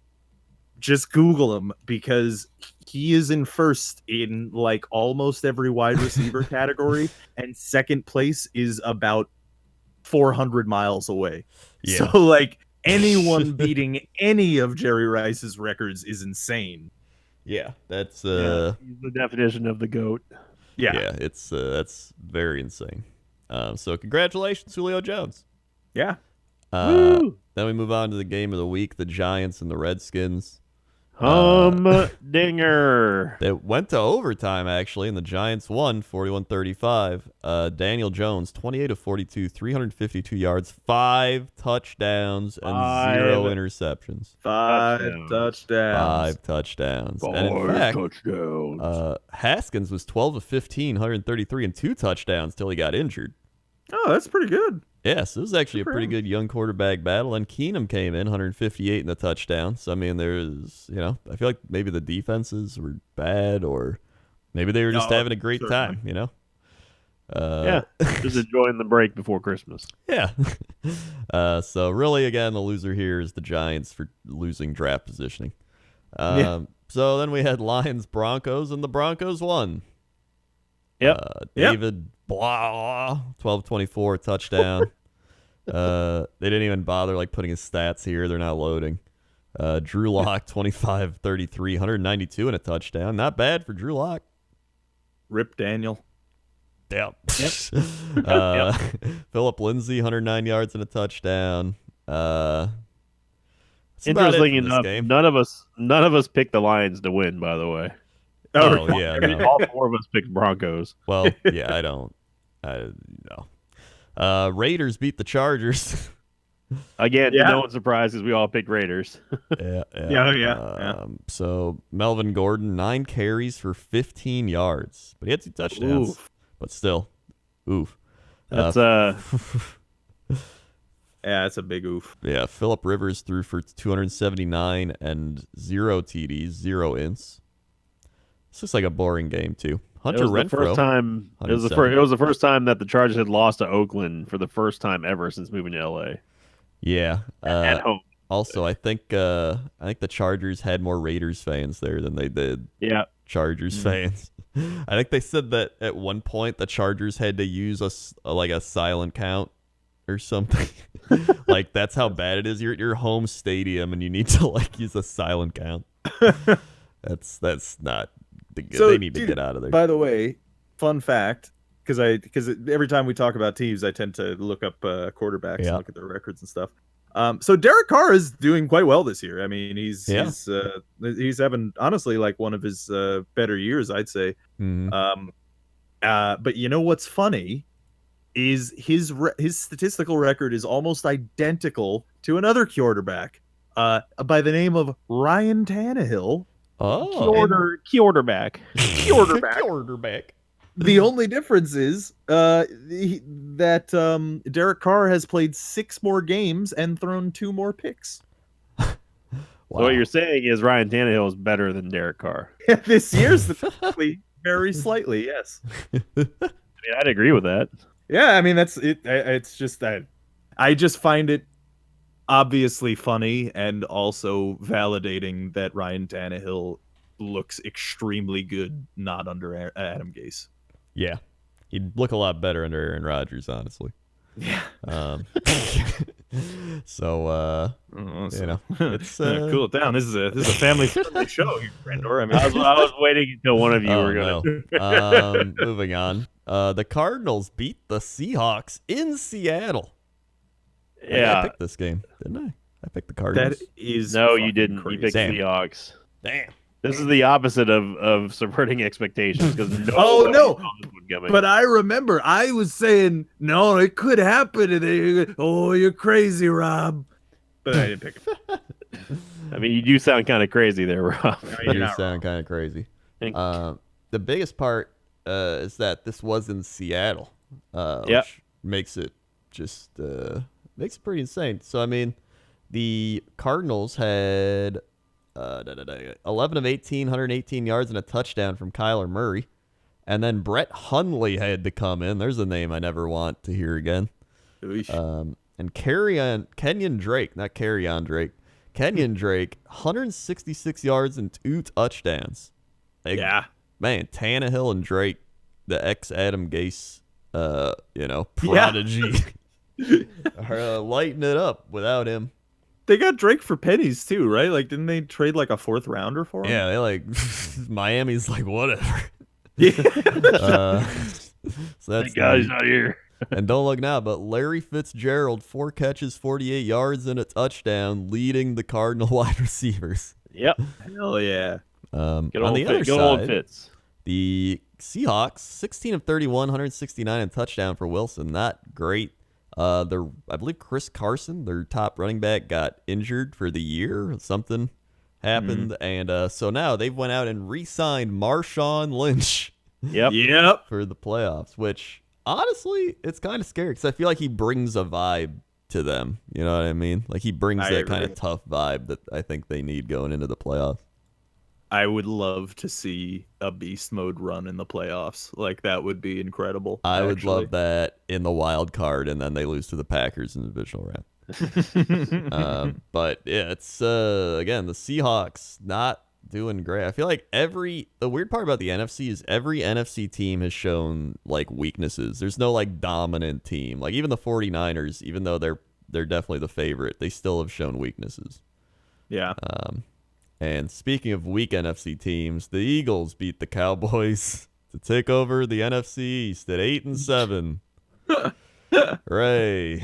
just Google him because he is in first in like almost every wide receiver category, and second place is about 400 miles away. Yeah. So like anyone beating any of Jerry Rice's records is insane. Yeah, that's he's the definition of the GOAT. Yeah, it's that's very insane. So congratulations, Julio Jones. Yeah. Then we move on to the game of the week: the Giants and the Redskins. Dinger. It went to overtime, actually, and the Giants won 41-35. Daniel Jones, 28 of 42, 352 yards, 5 touchdowns, and 0 interceptions. 5 touchdowns. 5 touchdowns. 5 And in fact, touchdowns. Haskins was 12 of 15, 133, and 2 touchdowns till he got injured. Oh, that's pretty good. Yes, it was actually a pretty good young quarterback battle, and Keenum came in 158 in the touchdown. So I mean, there's I feel like maybe the defenses were bad, or maybe they were just having a great time. Just enjoying the break before Christmas. Yeah. So really, again, the loser here is the Giants for losing draft positioning. So then we had Lions Broncos, and the Broncos won. David blah 12-24 touchdown. They didn't even bother putting his stats here. They're not loading. Drew Lock 25-33, 192 and a touchdown. Not bad for Drew Lock. Rip Daniel. Yep. Philip Lindsay 109 yards and a touchdown. Interesting enough, none of us picked the Lions to win, by the way. Oh yeah, no. All 4 of us picked Broncos. Well, yeah, no. Raiders beat the Chargers. Again, no one's surprised because we all picked Raiders. Yeah. So Melvin Gordon, 9 carries for 15 yards, but he had 2 touchdowns. Oof. But still, oof. That's Yeah, it's a big oof. Yeah, Phillip Rivers threw for 279 and 0 TDs, 0 ints. It's just like a boring game too. Hunter Renfrow. It was the first time that the Chargers had lost to Oakland for the first time ever since moving to LA. Yeah. At home. Also, I think the Chargers had more Raiders fans there than they did Chargers fans. I think they said that at one point the Chargers had to use a silent count or something. That's how bad it is. You're at your home stadium and you need to use a silent count. That's not good. So, they need to get out of there. By the way, fun fact, because every time we talk about teams, I tend to look up quarterbacks and look at their records and stuff. So Derek Carr is doing quite well this year. I mean, he's having honestly one of his better years, I'd say. Mm-hmm. But you know what's funny is his statistical record is almost identical to another quarterback by the name of Ryan Tannehill. Oh, quarterback. The only difference is that Derek Carr has played 6 more games and thrown 2 more picks. Wow. So what you're saying is Ryan Tannehill is better than Derek Carr. This year's very slightly, yes. I mean, I'd agree with that. Yeah, I mean that's it. It's just that I just find it obviously funny and also validating that Ryan Tannehill looks extremely good not under Adam Gase. Yeah, he'd look a lot better under Aaron Rodgers, honestly. Yeah. So it's cool it down. This is a family friendly show here, Brandor. I mean, I was waiting until one of you were gonna. Moving on. The Cardinals beat the Seahawks in Seattle. Yeah, I picked this game, didn't I? I picked the Cardinals. That is you didn't. Crazy. You picked the Seahawks. Damn. This is the opposite of subverting expectations because but I remember I was saying no, it could happen. And you're crazy, Rob. But I didn't pick it. I mean, you do sound kind of crazy there, Rob. You do sound kind of crazy. The biggest part is that this was in Seattle, which makes it just makes it pretty insane. So I mean, the Cardinals had 11 of 18, 118 yards and a touchdown from Kyler Murray. And then Brett Hundley had to come in. There's a name I never want to hear again. And Kenyon Drake, 166 yards and 2 touchdowns. Man, Tannehill and Drake, the ex-Adam Gase, prodigy, are lighting it up without him. They got Drake for pennies too, right? Didn't they trade a 4th rounder for him? Yeah, they Miami's whatever. Yeah. So that's Thank God he's not here. And don't look now, but Larry Fitzgerald, 4 catches, 48 yards and a touchdown, leading the Cardinal wide receivers. Yep. Hell yeah. On Good old, the other good old side, Fitz. the Seahawks, 16 of 31, 169 and touchdown for Wilson. Not great. I believe Chris Carson, their top running back, got injured for the year. Something happened, and so now they've went out and re-signed Marshawn Lynch Yep. for the playoffs, which honestly, it's kind of scary because I feel like he brings a vibe to them. You know what I mean? Like he brings I that kind agree. of tough vibe that I think they need going into the playoffs. I would love to see a beast mode run in the playoffs. Like that would be incredible. I would actually. love that in the wild card, and then they lose to the Packers in the divisional round. But yeah, it's again the Seahawks not doing great. I feel like the weird part about the NFC is every NFC team has shown like weaknesses. There's no like dominant team. Like even the 49ers, even though they're definitely the favorite, they still have shown weaknesses. Yeah. And speaking of weak NFC teams, the Eagles beat the Cowboys to take over the NFC East at 8-7. Hooray.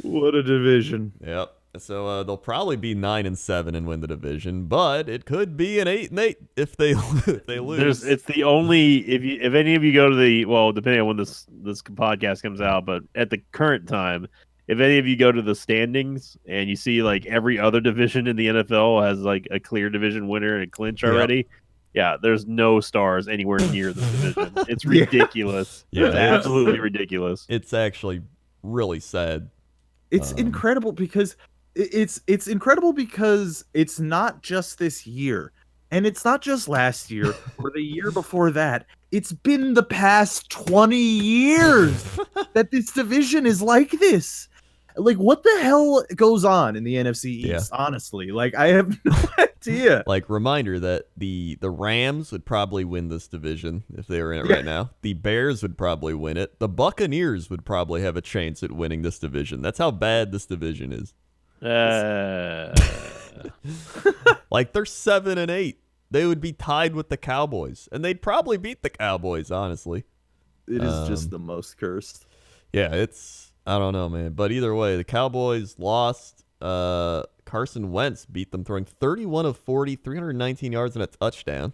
What a division. Yep. So they'll probably be 9-7 and win the division, but it could be an 8-8 if they lose. It's the only if any of you go to the depending on when this podcast comes out, but at the current time, if any of you go to the standings and you see like every other division in the NFL has like a clear division winner and a clinch already, there's no stars anywhere near the division. It's ridiculous. Yeah. It's absolutely ridiculous. It's actually really sad. It's incredible because it's incredible because it's not just this year. And it's not just last year or the year before that. It's been the past 20 years that this division is like this. Like, what the hell goes on in the NFC East, honestly? Like, I have no idea. Like, reminder that the Rams would probably win this division if they were in it right now. The Bears would probably win it. The Buccaneers would probably have a chance at winning this division. That's how bad this division is. Like, they're 7-8. They would be tied with the Cowboys, and they'd probably beat the Cowboys, honestly. It is just the most cursed. Yeah, I don't know, man. But either way, the Cowboys lost. Carson Wentz beat them, throwing 31 of 40, 319 yards and a touchdown.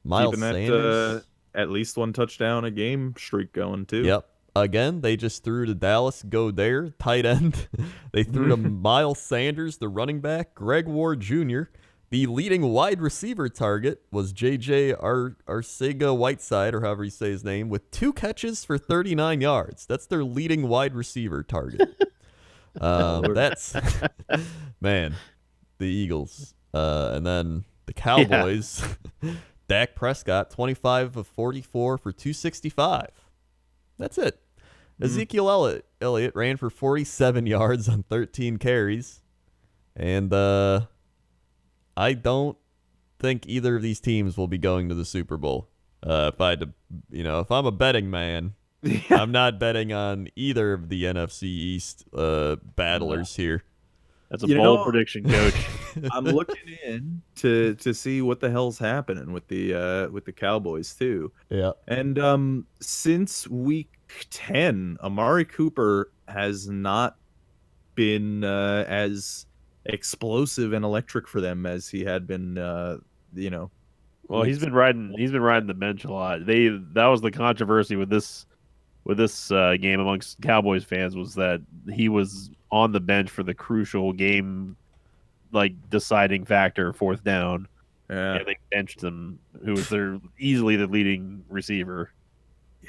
Miles Keeping Sanders. At least one touchdown a game streak going, too. Yep. Again, they just threw to Dallas Goedert, tight end. They threw to Miles Sanders, the running back. Greg Ward Jr., the leading wide receiver target, was J.J. Arcega-Whiteside, or however you say his name, with 2 catches for 39 yards. That's their leading wide receiver target. That's, man, the Eagles. And then the Cowboys, Dak Prescott, 25 of 44 for 265. That's it. Ezekiel Elliott ran for 47 yards on 13 carries. And I don't think either of these teams will be going to the Super Bowl. If I'm a betting man, I'm not betting on either of the NFC East battlers here. That's a bold prediction, Coach. I'm looking in to see what the hell's happening with the Cowboys too. Yeah. And since week 10, Amari Cooper has not been as explosive and electric for them as he had been. Well, he's been riding the bench a lot. That was the controversy with this game amongst Cowboys fans, was that he was on the bench for the crucial game, like deciding factor, 4th down. Yeah, and they benched him, who was easily the leading receiver.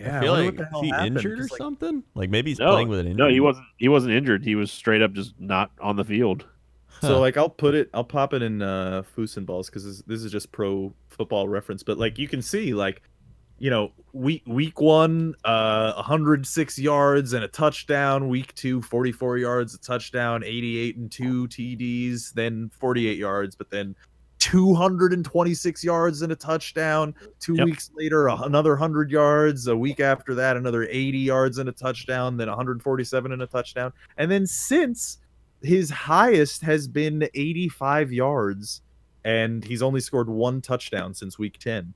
Yeah, I feel like what the hell he happened, injured or 'cause, something? Like maybe he's playing with an injury. No, he wasn't injured. He was straight up just not on the field. So like I'll pop it in Foos Balls because this is just pro football reference, but like you can see like, week 1, 106 yards and a touchdown. Week 2, 44 yards, a touchdown, 88 and 2 TDs, then 48 yards, but then 226 yards and a touchdown. 2 weeks later, another 100 yards. A week after that, another 80 yards and a touchdown, then 147 and a touchdown. And then since, his highest has been 85 yards, and he's only scored 1 touchdown since week 10.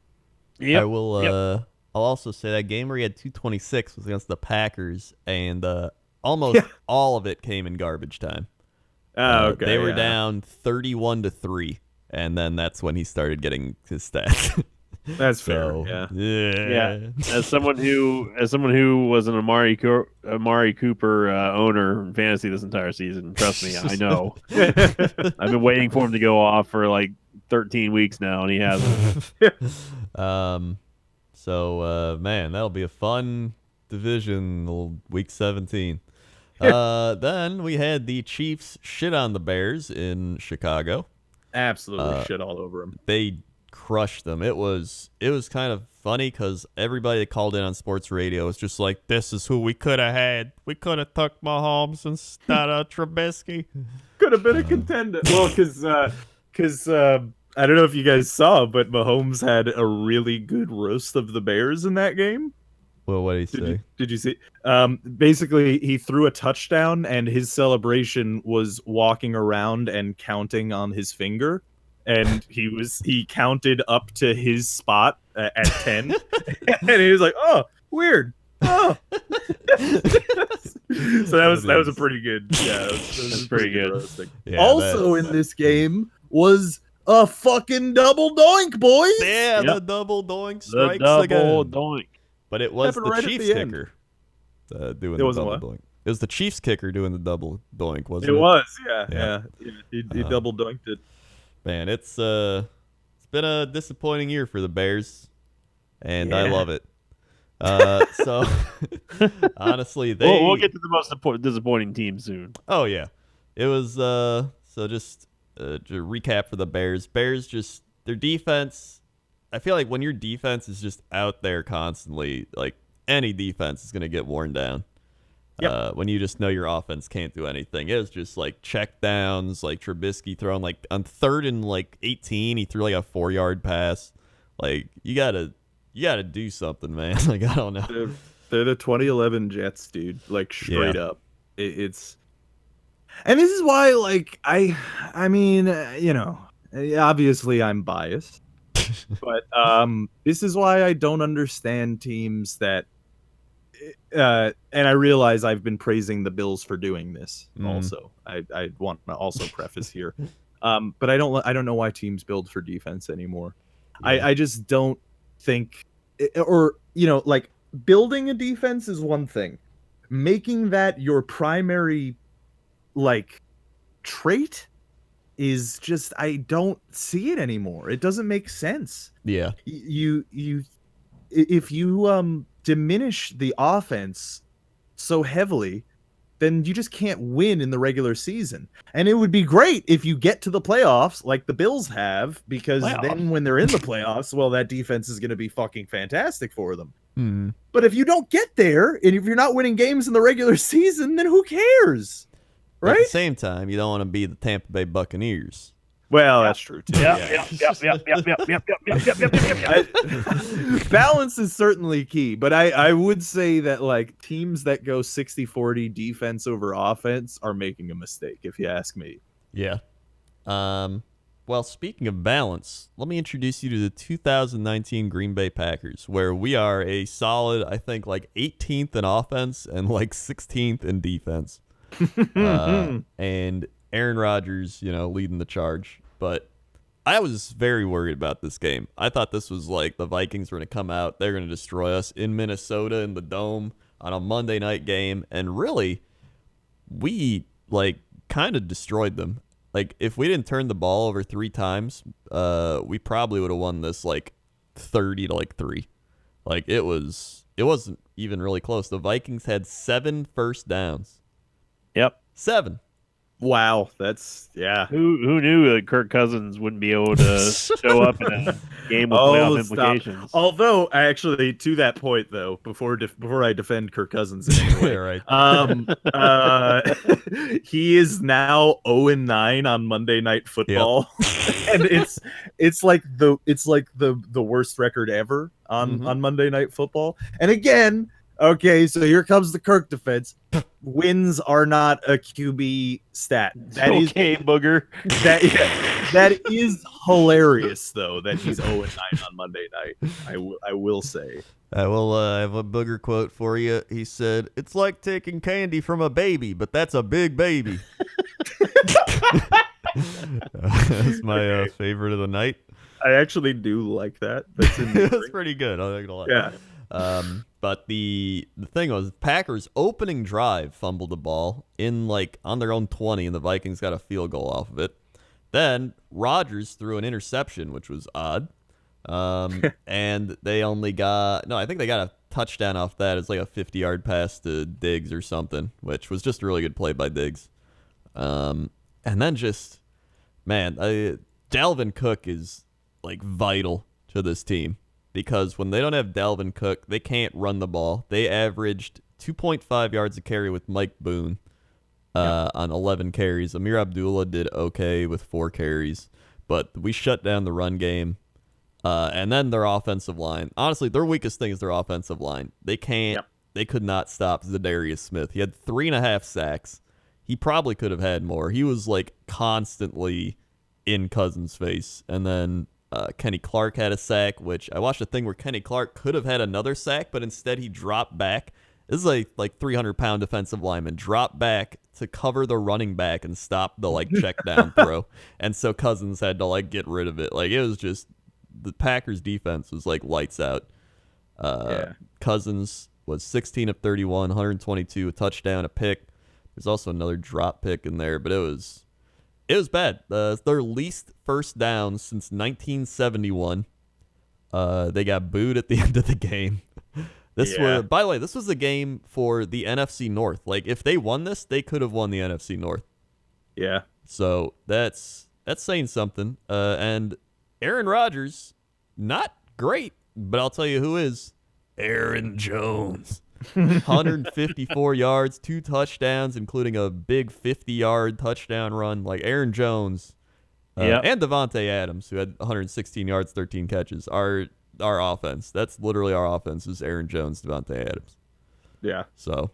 I will. I'll also say that game where he had 226 was against the Packers, and almost all of it came in garbage time. Oh, okay. They were down 31-3 and then that's when he started getting his stats. That's So, fair. Yeah. Yeah, as someone who was an Amari Cooper owner in fantasy this entire season, trust me, I know. I've been waiting for him to go off for like 13 weeks now, and he hasn't. So man, that'll be a fun division, week 17. Then we had the Chiefs shit on the Bears in Chicago. Absolutely shit all over him. They crushed them. It was kind of funny because everybody that called in on sports radio was just like, this is who we could have had. We could have took Mahomes instead of Trubisky. Could have been a contender. Well, because I don't know if you guys saw, but Mahomes had a really good roast of the Bears in that game. Well, what did he say? Did you see? Basically, he threw a touchdown, and his celebration was walking around and counting on his finger. And he counted up to his spot at 10, and he was like, "Oh, weird." Oh, so that was a pretty good. Yeah, that's pretty good roasting. Yeah, also in this game was a fucking double doink, boys. Yeah, Yep. the double doink strikes The again. double doink. But it was Happened the right at Chiefs the end. kicker doing It the wasn't double what? doink. It was the Chiefs kicker doing the double doink, wasn't It it? was, Yeah. yeah. He double doinked it. Man, it's been a disappointing year for the Bears, and I Yeah. love it. So honestly, We'll get to the most disappointing team soon. Oh yeah, it was. So just to recap for the Bears. Bears just their defense. I feel like when your defense is just out there constantly, like any defense is gonna get worn down. Yep. When you just know your offense can't do anything. It was just like check downs, like Trubisky throwing like on 3rd and like 18, he threw like a 4-yard pass. Like you gotta do something, man. Like I don't know. They're the 2011 Jets, dude. Like straight up. It's, and this is why, like, I mean, obviously I'm biased, but this is why I don't understand teams that. And I realize I've been praising the Bills for doing this. Also, I want to also preface here, but I don't know why teams build for defense anymore. Yeah. I just don't think, or like building a defense is one thing, making that your primary like trait is just, I don't see it anymore. It doesn't make sense. Yeah. If you diminish the offense so heavily, then you just can't win in the regular season. And it would be great if you get to the playoffs like the Bills have, because then when they're in the playoffs, well, that defense is going to be fucking fantastic for them. But if you don't get there, and if you're not winning games in the regular season, then who cares? But Right? at the same time, you don't want to be the Tampa Bay Buccaneers. Well, that's true too. Yep. Balance is certainly key, but I would say that like teams that go 60-40 defense over offense are making a mistake, if you ask me. Yeah. Well, speaking of balance, let me introduce you to the 2019 Green Bay Packers, where we are a solid, I think, like 18th in offense and like 16th in defense. And Aaron Rodgers, leading the charge. But I was very worried about this game. I thought this was like the Vikings were going to come out. They're going to destroy us in Minnesota in the Dome on a Monday night game. And really, we like kind of destroyed them. Like if we didn't turn the ball over 3 times, we probably would have won this like 30-3. Like it wasn't even really close. The Vikings had 7 first downs. Yep. 7. Wow, that's Who knew that Kirk Cousins wouldn't be able to show up in a game with playoff implications? Although, actually, to that point though, before I defend Kirk Cousins in any way, Right. he is now 0-9 on Monday Night Football, and it's like the worst record ever on Monday Night Football. And again, okay, so here comes the Kirk defense. Wins are not a QB stat. That is booger. That is hilarious, though, that he's 0-9 on Monday night. I will say. I have a booger quote for you. He said, "It's like taking candy from a baby, but that's a big baby." That's my favorite of the night. I actually do like that. That's It was pretty good. I like it a lot. Yeah. But the thing was, Packers opening drive fumbled the ball on their own 20, and the Vikings got a field goal off of it. Then Rodgers threw an interception, which was odd. And they only got I think they got a touchdown off that. It's like a 50-yard pass to Diggs or something, which was just a really good play by Diggs. And then Dalvin Cook is like vital to this team, because when they don't have Dalvin Cook, they can't run the ball. They averaged 2.5 yards a carry with Mike Boone on 11 carries. Amir Abdullah did okay with 4 carries, but we shut down the run game. And then their offensive line. Honestly, their weakest thing is their offensive line. They could not stop Zadarius Smith. He had 3.5 sacks. He probably could have had more. He was like constantly in Cousins' face. And then Kenny Clark had a sack, which I watched a thing where Kenny Clark could have had another sack, but instead he dropped back. This is like 300-pound defensive lineman dropped back to cover the running back and stop the check down throw. And so Cousins had to get rid of it. It was just, the Packers defense was lights out. Cousins was 16 of 31, 122, a touchdown, a pick. There's also another drop pick in there, but it was bad. Their least first down since 1971. They got booed at the end of the game. By the way, this was a game for the NFC North. If they won this, they could have won the NFC North. Yeah. So that's saying something. And Aaron Rodgers, not great, but I'll tell you who is. Aaron Jones. 154 yards, 2 touchdowns, including a big 50-yard touchdown run. Aaron Jones and Devontae Adams, who had 116 yards, 13 catches. Our offense. That's literally our offense is Aaron Jones, Devontae Adams. Yeah. So,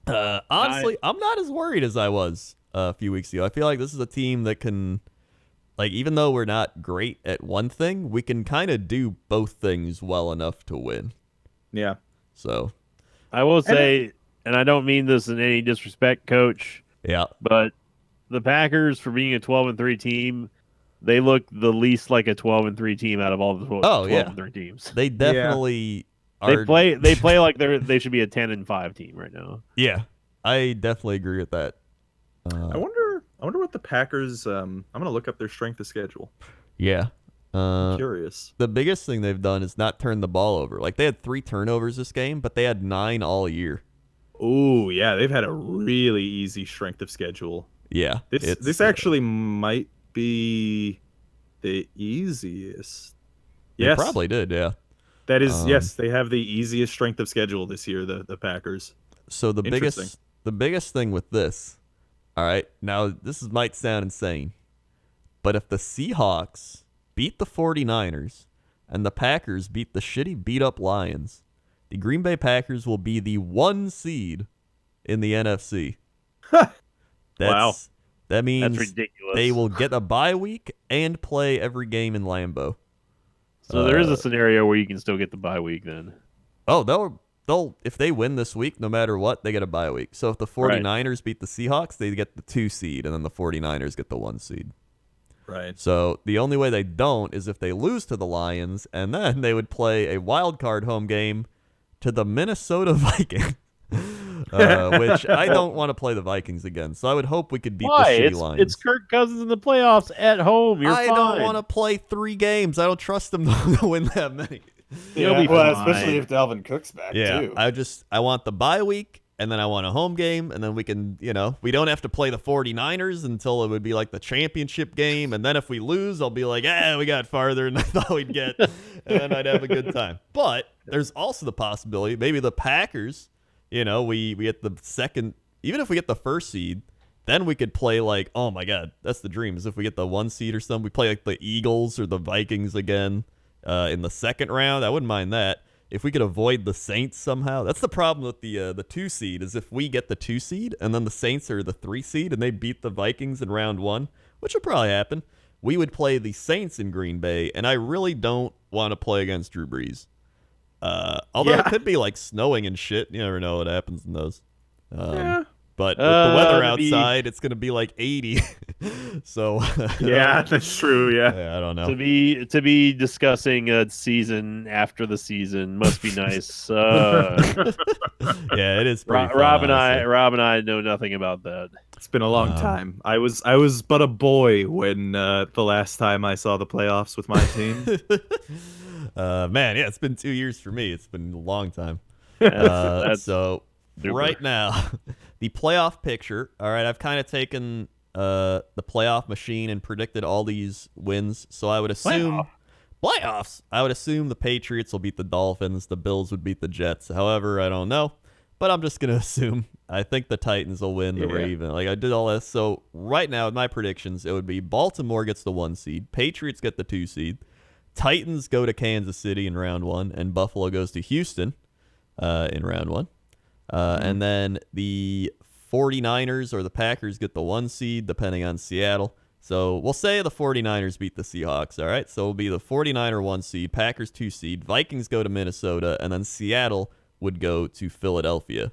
honestly, I'm not as worried as I was a few weeks ago. I feel like this is a team that can... even though we're not great at one thing, we can kind of do both things well enough to win. Yeah. So, I will say, and I don't mean this in any disrespect, Coach. Yeah. But the Packers, for being a 12-3 team, they look the least like a 12-3 team out of all the 12-3 teams. They definitely are. They play like they should be a 10-5 team right now. Yeah, I definitely agree with that. I wonder what the Packers. I'm gonna look up their strength of schedule. Yeah. I'm curious. The biggest thing they've done is not turn the ball over. They had 3 turnovers this game, but they had 9 all year. Oh yeah, they've had a really easy strength of schedule. Yeah. This actually might be the easiest. Yes, they probably did. Yeah. That is yes. They have the easiest strength of schedule this year. The Packers. So the biggest thing with this. All right, now this might sound insane, but if the Seahawks beat the 49ers and the Packers beat the shitty beat-up Lions, the Green Bay Packers will be the 1 seed in the NFC. Wow. That means that's ridiculous. They will get a bye week and play every game in Lambeau. So there is a scenario where you can still get the bye week then. Oh, they'll if they win this week, no matter what, they get a bye week. So if the 49ers beat the Seahawks, they get the 2 seed, and then the 49ers get the 1 seed. Right. So the only way they don't is if they lose to the Lions, and then they would play a wild card home game to the Minnesota Vikings, which I don't want to play the Vikings again. So I would hope we could beat the shitty Lions. It's Kirk Cousins in the playoffs at home. I don't want to play 3 games. I don't trust them to win that many. Yeah, well, especially if Dalvin Cook's back too. I want the bye week, and then I want a home game, and then we can, we don't have to play the 49ers until it would be like the championship game, and then if we lose, I'll be like, we got farther than I thought we'd get, and then I'd have a good time. But there's also the possibility, maybe the Packers, we get the second, even if we get the 1st seed, then we could play oh my God, that's the dream, is if we get the 1 seed or something, we play the Eagles or the Vikings again. In the 2nd round, I wouldn't mind that. If we could avoid the Saints somehow. That's the problem with the 2 seed, is if we get the 2 seed and then the Saints are the 3 seed and they beat the Vikings in round 1, which will probably happen, we would play the Saints in Green Bay, and I really don't want to play against Drew Brees. Although it could be snowing and shit. You never know what happens in those. But But with the weather to be- outside, it's going to be like 80. So Yeah, that's true. Yeah. I don't know. To be discussing a season after the season must be nice. Yeah, it is pretty fun, Rob honestly. and I know nothing about that. It's been a long time. I was but a boy when the last time I saw the playoffs with my team. Man, yeah, it's been 2 years for me. It's been a long time. That's So super. right now, the playoff picture. All right, I've kind of taken the playoff machine and predicted all these wins. So I would assume playoffs. I would assume the Patriots will beat the Dolphins. The Bills would beat the Jets. However, I don't know. But I'm just gonna assume. I think the Titans will win. The Ravens. Like I did all this. So right now, with my predictions, it would be Baltimore gets the 1 seed, Patriots get the 2 seed, Titans go to Kansas City in round 1, and Buffalo goes to Houston in round 1. And then the 49ers or the Packers get the 1 seed, depending on Seattle. So we'll say the 49ers beat the Seahawks, all right? So it'll be the 49er 1 seed, Packers 2 seed, Vikings go to Minnesota, and then Seattle would go to Philadelphia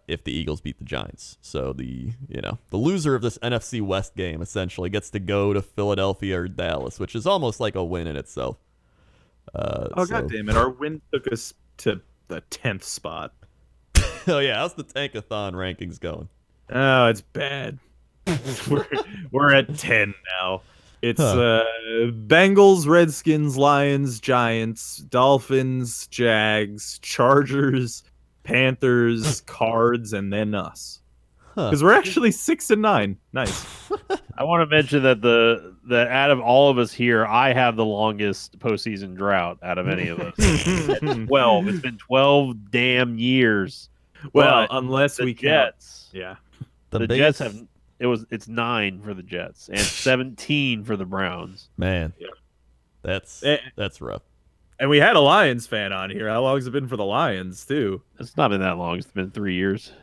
if the Eagles beat the Giants. So the loser of this NFC West game essentially gets to go to Philadelphia or Dallas, which is almost like a win in itself. God damn it! Our win took us to the 10th spot. Oh yeah, how's the Tankathon rankings going? Oh, it's bad. we're at 10 now. It's Bengals, Redskins, Lions, Giants, Dolphins, Jags, Chargers, Panthers, Cards, and then us. Because we're actually 6 and 9. Nice. I want to mention that that out of all of us here, I have the longest postseason drought out of any of us. It's 12. It's been 12 damn years. Well, But unless the we Jets, yeah. the Jets have it's 9 for the Jets and 17 for the Browns. Man, Yeah. that's rough. And we had a Lions fan on here. How long has it been for the Lions, too? It's not been that long. It's been 3 years.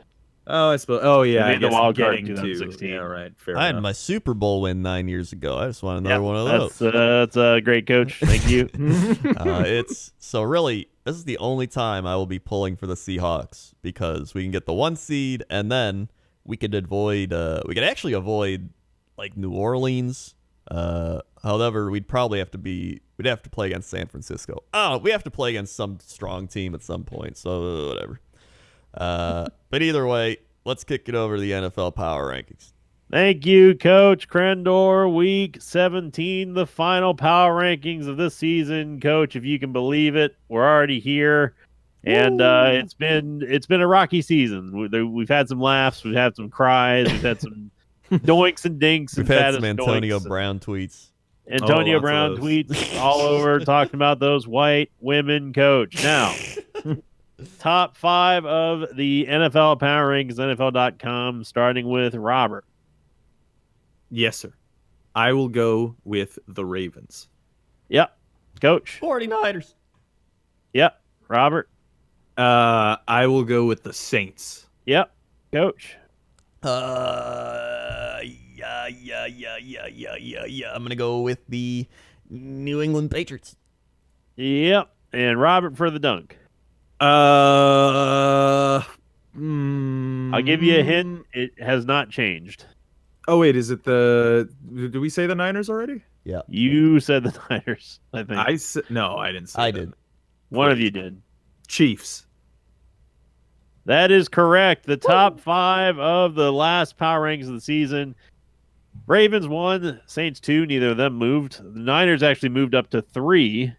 Oh, I suppose. Oh, yeah. They I made the guess wild card in getting to. 2016. Yeah, right. Fair I had enough. my Super Bowl win 9 years ago. I just want another one of those. That's a great coach. Thank you. It's so really this is the only time I will be pulling for the Seahawks because we can get the 1 seed and then we could actually avoid like New Orleans. However, we'd have to play against San Francisco. Oh, we have to play against some strong team at some point. So whatever. But either way, let's kick it over to the NFL Power Rankings. Thank you, Coach Crendor. Week 17, the final power rankings of this season. Coach, if you can believe it, we're already here. And it's been a rocky season. We've had some laughs, we've had some cries, we've had some doinks and dinks. We've and had some Antonio doinks. Brown tweets. Antonio Brown tweets all over talking about those white women, Coach. Now, top 5 of the NFL Power Rankings, NFL.com, starting with Robert. Yes, sir. I will go with the Ravens. Yep. Coach. 49ers. Yep. Robert. I will go with the Saints. Yep. Coach. Yeah. I'm gonna go with the New England Patriots. Yep. And Robert for the dunk. I'll I'll give you a hint. It has not changed. Oh wait, is it did we say the Niners already? Yeah. You said the Niners, I think. No, I didn't say I that. did. One of you did. Chiefs. That is correct. The top 5 of the last power rankings of the season. Ravens 1, Saints 2. Neither of them moved. The Niners actually moved up to 3,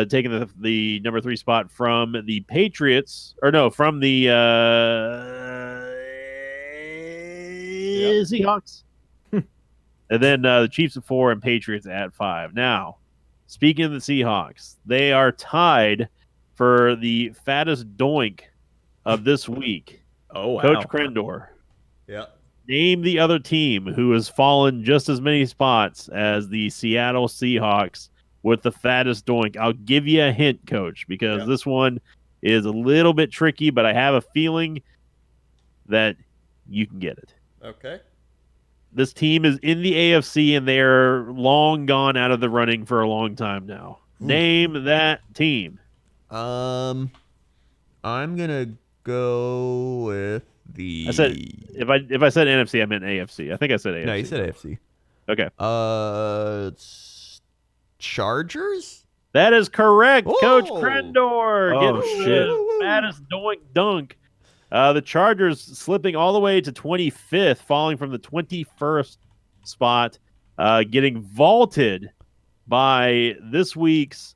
taking the number 3 spot from the Patriots. Or no, from the Seahawks. And then the Chiefs at 4 and Patriots at 5. Now, speaking of the Seahawks, they are tied for the fattest doink of this week. Oh, wow. Coach Crendor. Yeah. Name the other team who has fallen just as many spots as the Seattle Seahawks with the fattest doink. I'll give you a hint, Coach, because this one is a little bit tricky, but I have a feeling that you can get it. Okay. This team is in the AFC, and they're long gone out of the running for a long time now. Name that team. I'm gonna go with The I said if I said NFC, I meant AFC. I think I said AFC. No, you said AFC. Okay. Chargers? That is correct, Whoa. Coach Krendor. Oh, Getting shit. the baddest doink dunk. The Chargers slipping all the way to 25th, falling from the 21st spot, getting vaulted by this week's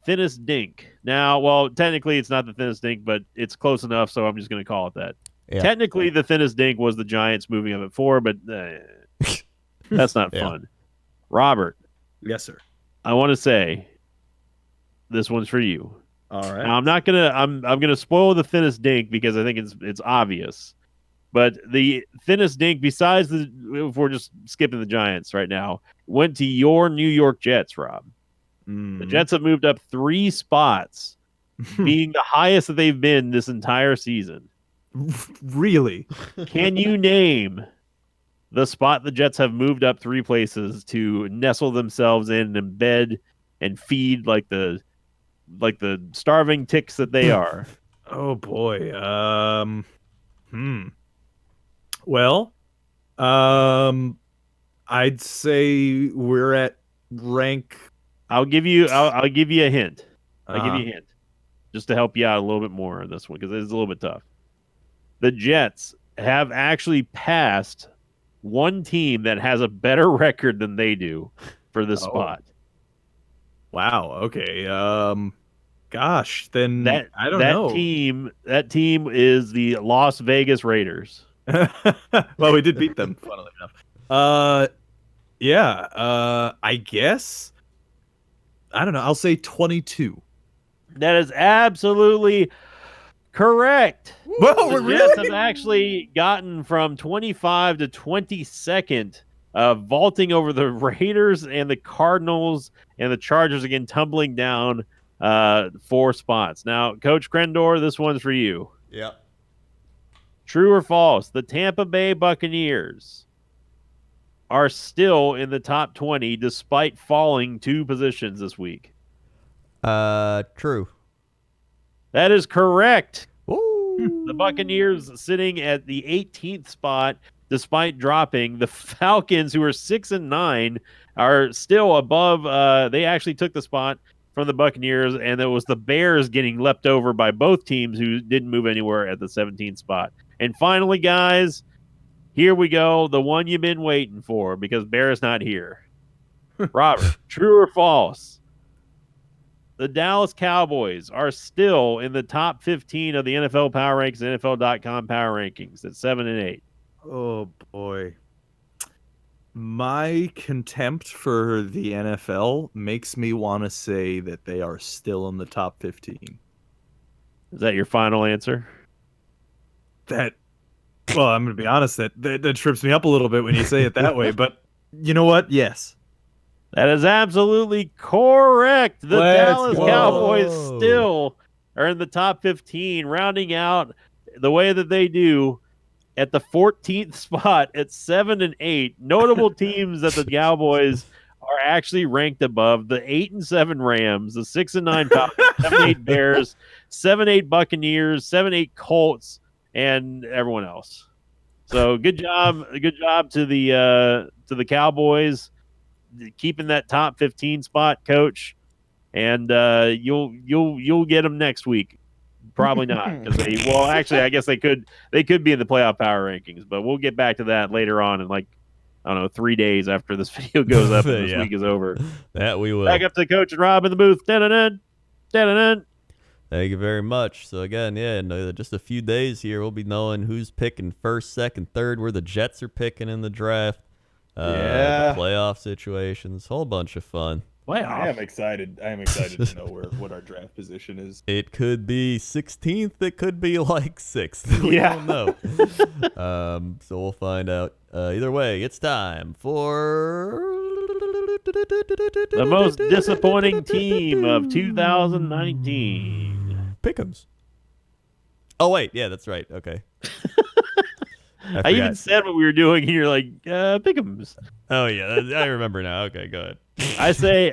thinnest dink. Now, well, technically it's not the thinnest dink, but it's close enough, so I'm just going to call it that. Yeah. Technically, the thinnest dink was the Giants moving up at 4, but that's not fun. Robert. Yes, sir. I want to say this one's for you. All right. Now, I'm gonna spoil the thinnest dink because I think it's obvious. But the thinnest dink, besides if we're just skipping the Giants right now, went to your New York Jets, Rob. The Jets have moved up 3 spots, being the highest that they've been this entire season. Really? Can you name the spot the Jets have moved up 3 places to nestle themselves in and embed and feed like the starving ticks that they are? Oh boy. Well, I'd say we're at rank. I'll give you a hint. I'll give you a hint just to help you out a little bit more on this one because it's a little bit tough. The Jets have actually passed one team that has a better record than they do for this spot. Wow. Okay. Gosh. Then I don't that know. That team is the Las Vegas Raiders. Well, we did beat them, funnily enough. Yeah. I guess. I don't know. I'll say 22. That is absolutely correct. Whoa, The Jets have actually gotten from 25 to 22nd, vaulting over the Raiders and the Cardinals and the Chargers again, tumbling down 4 spots. Now, Coach Krendor, this one's for you. Yep. True or false? The Tampa Bay Buccaneers are still in the top 20 despite falling 2 positions this week. True. That is correct. Ooh. The Buccaneers sitting at the 18th spot despite dropping. The Falcons, who are 6-9, are still above. They actually took the spot from the Buccaneers, and it was the Bears getting leapt over by both teams who didn't move anywhere at the 17th spot. And finally, guys, here we go. The one you've been waiting for because Bear's not here. Robert, true or false? The Dallas Cowboys are still in the top 15 of the NFL Power Rankings, NFL.com Power Rankings at 7 and 8. Oh boy. My contempt for the NFL makes me want to say that they are still in the top 15. Is that your final answer? Well, I'm going to be honest, that trips me up a little bit when you say it that way, but you know what? Yes. That is absolutely correct. The Dallas Cowboys still are in the top 15, rounding out the way that they do at the 14th spot at 7 and 8. Notable teams that the Cowboys are actually ranked above: the 8-7 Rams, the 6-9 Falcons, 7-8 Bears, 7-8 Buccaneers, 7-8 Colts, and everyone else. So good job to the Cowboys, keeping that top 15 spot, Coach. And you'll get them next week. Probably not, because actually, I guess they could be in the playoff power rankings, but we'll get back to that later on in 3 days after this video goes up and this week is over. That we will. Back up to Coach and Rob in the booth. Da-da-da, da-da-da. Thank you very much. So again, in just a few days here, we'll be knowing who's picking first, second, third, where the Jets are picking in the draft. The playoff situations, whole bunch of fun. I am excited. To know what our draft position is. It could be 16th. It could be 6th. We don't know. So we'll find out. Either way, it's time for the most disappointing team of 2019. Pick'ems. Oh wait, yeah, that's right. Okay. I even said what we were doing, and you're like, pick 'em. Oh yeah, I remember now. Okay, go ahead.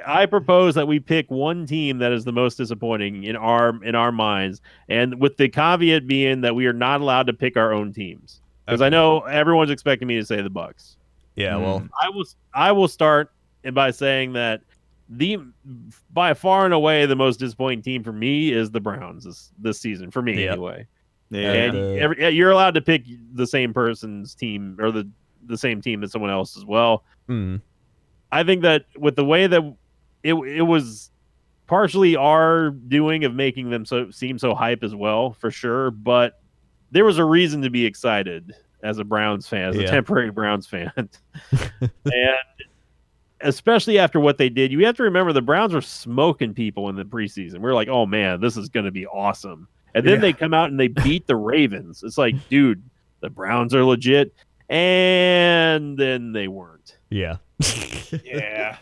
I propose that we pick one team that is the most disappointing in our minds, and with the caveat being that we are not allowed to pick our own teams, because I know everyone's expecting me to say the Bucks. Yeah, well, I will start by saying that by far and away the most disappointing team for me is the Browns this season, for me anyway. Yeah. And you're allowed to pick the same person's team or the same team as someone else as well. I think that with the way that it was partially our doing of making them seem so hype as well, for sure, but there was a reason to be excited as a Browns fan, as a temporary Browns fan. And especially after what they did, you have to remember the Browns were smoking people in the preseason. We were like, oh man, this is going to be awesome. And then they come out and they beat the Ravens. It's like, dude, the Browns are legit. And then they weren't. Yeah. Yeah.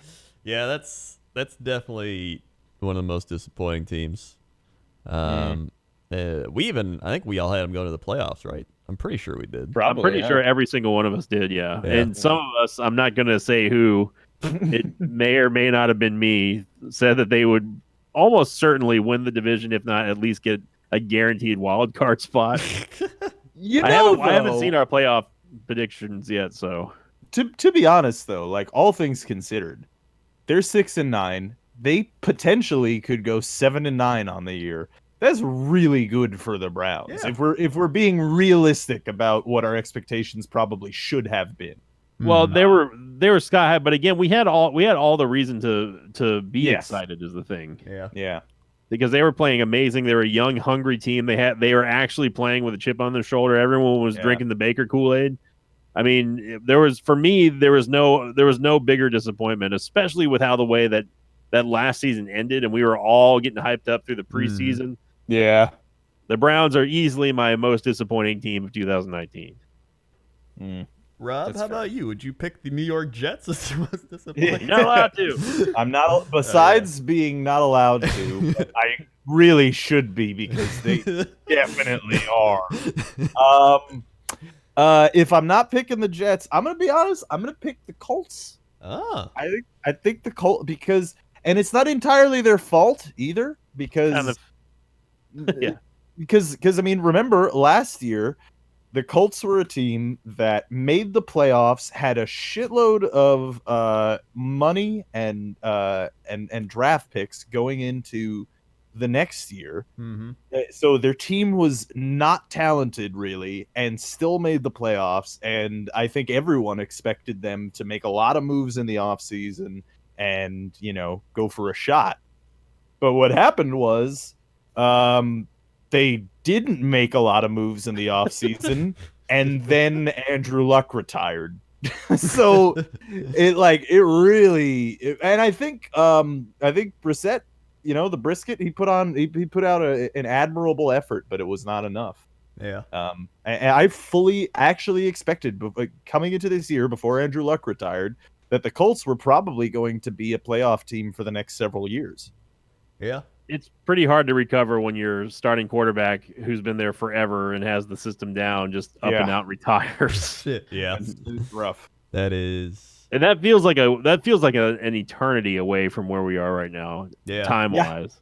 Yeah, that's definitely one of the most disappointing teams. I think we all had them going to the playoffs, right? I'm pretty sure we did. Probably, I'm pretty sure every single one of us did, yeah. And some of us, I'm not going to say who, it may or may not have been me, said that they would almost certainly win the division, if not at least get a guaranteed wild card spot. I haven't seen our playoff predictions yet, so to be honest though, like all things considered, they're 6-9. They potentially could go 7-9 on the year. That's really good for the Browns. Yeah. If we're being realistic about what our expectations probably should have been. Well, they were sky high, but again, we had all the reason to be excited is the thing. Yeah. Because they were playing amazing. They were a young, hungry team. They were actually playing with a chip on their shoulder. Everyone was drinking the Baker Kool-Aid. I mean, there was no bigger disappointment, especially with how the way that last season ended, and we were all getting hyped up through the preseason. Yeah. The Browns are easily my most disappointing team of 2019. Rob, how about you? Would you pick the New York Jets as your most disappointing? You're not allowed to. I'm not. Besides being not allowed to, but I really should be because they definitely are. If I'm not picking the Jets, I'm gonna be honest. I'm gonna pick the Colts. Oh, I think the Colts because, and it's not entirely their fault either because, because I mean, remember last year. The Colts were a team that made the playoffs, had a shitload of money and draft picks going into the next year. So their team was not talented really, and still made the playoffs. And I think everyone expected them to make a lot of moves in the offseason and go for a shot. But what happened was, they didn't make a lot of moves in the offseason, and then Andrew Luck retired. So it really and I think Brissett, the brisket he put out an admirable effort, but it was not enough. Yeah. And I fully actually expected coming into this year before Andrew Luck retired that the Colts were probably going to be a playoff team for the next several years. Yeah. It's pretty hard to recover when your starting quarterback, who's been there forever and has the system down, just up and out retires. Yeah, it's rough. That is, and that feels like an eternity away from where we are right now, time wise.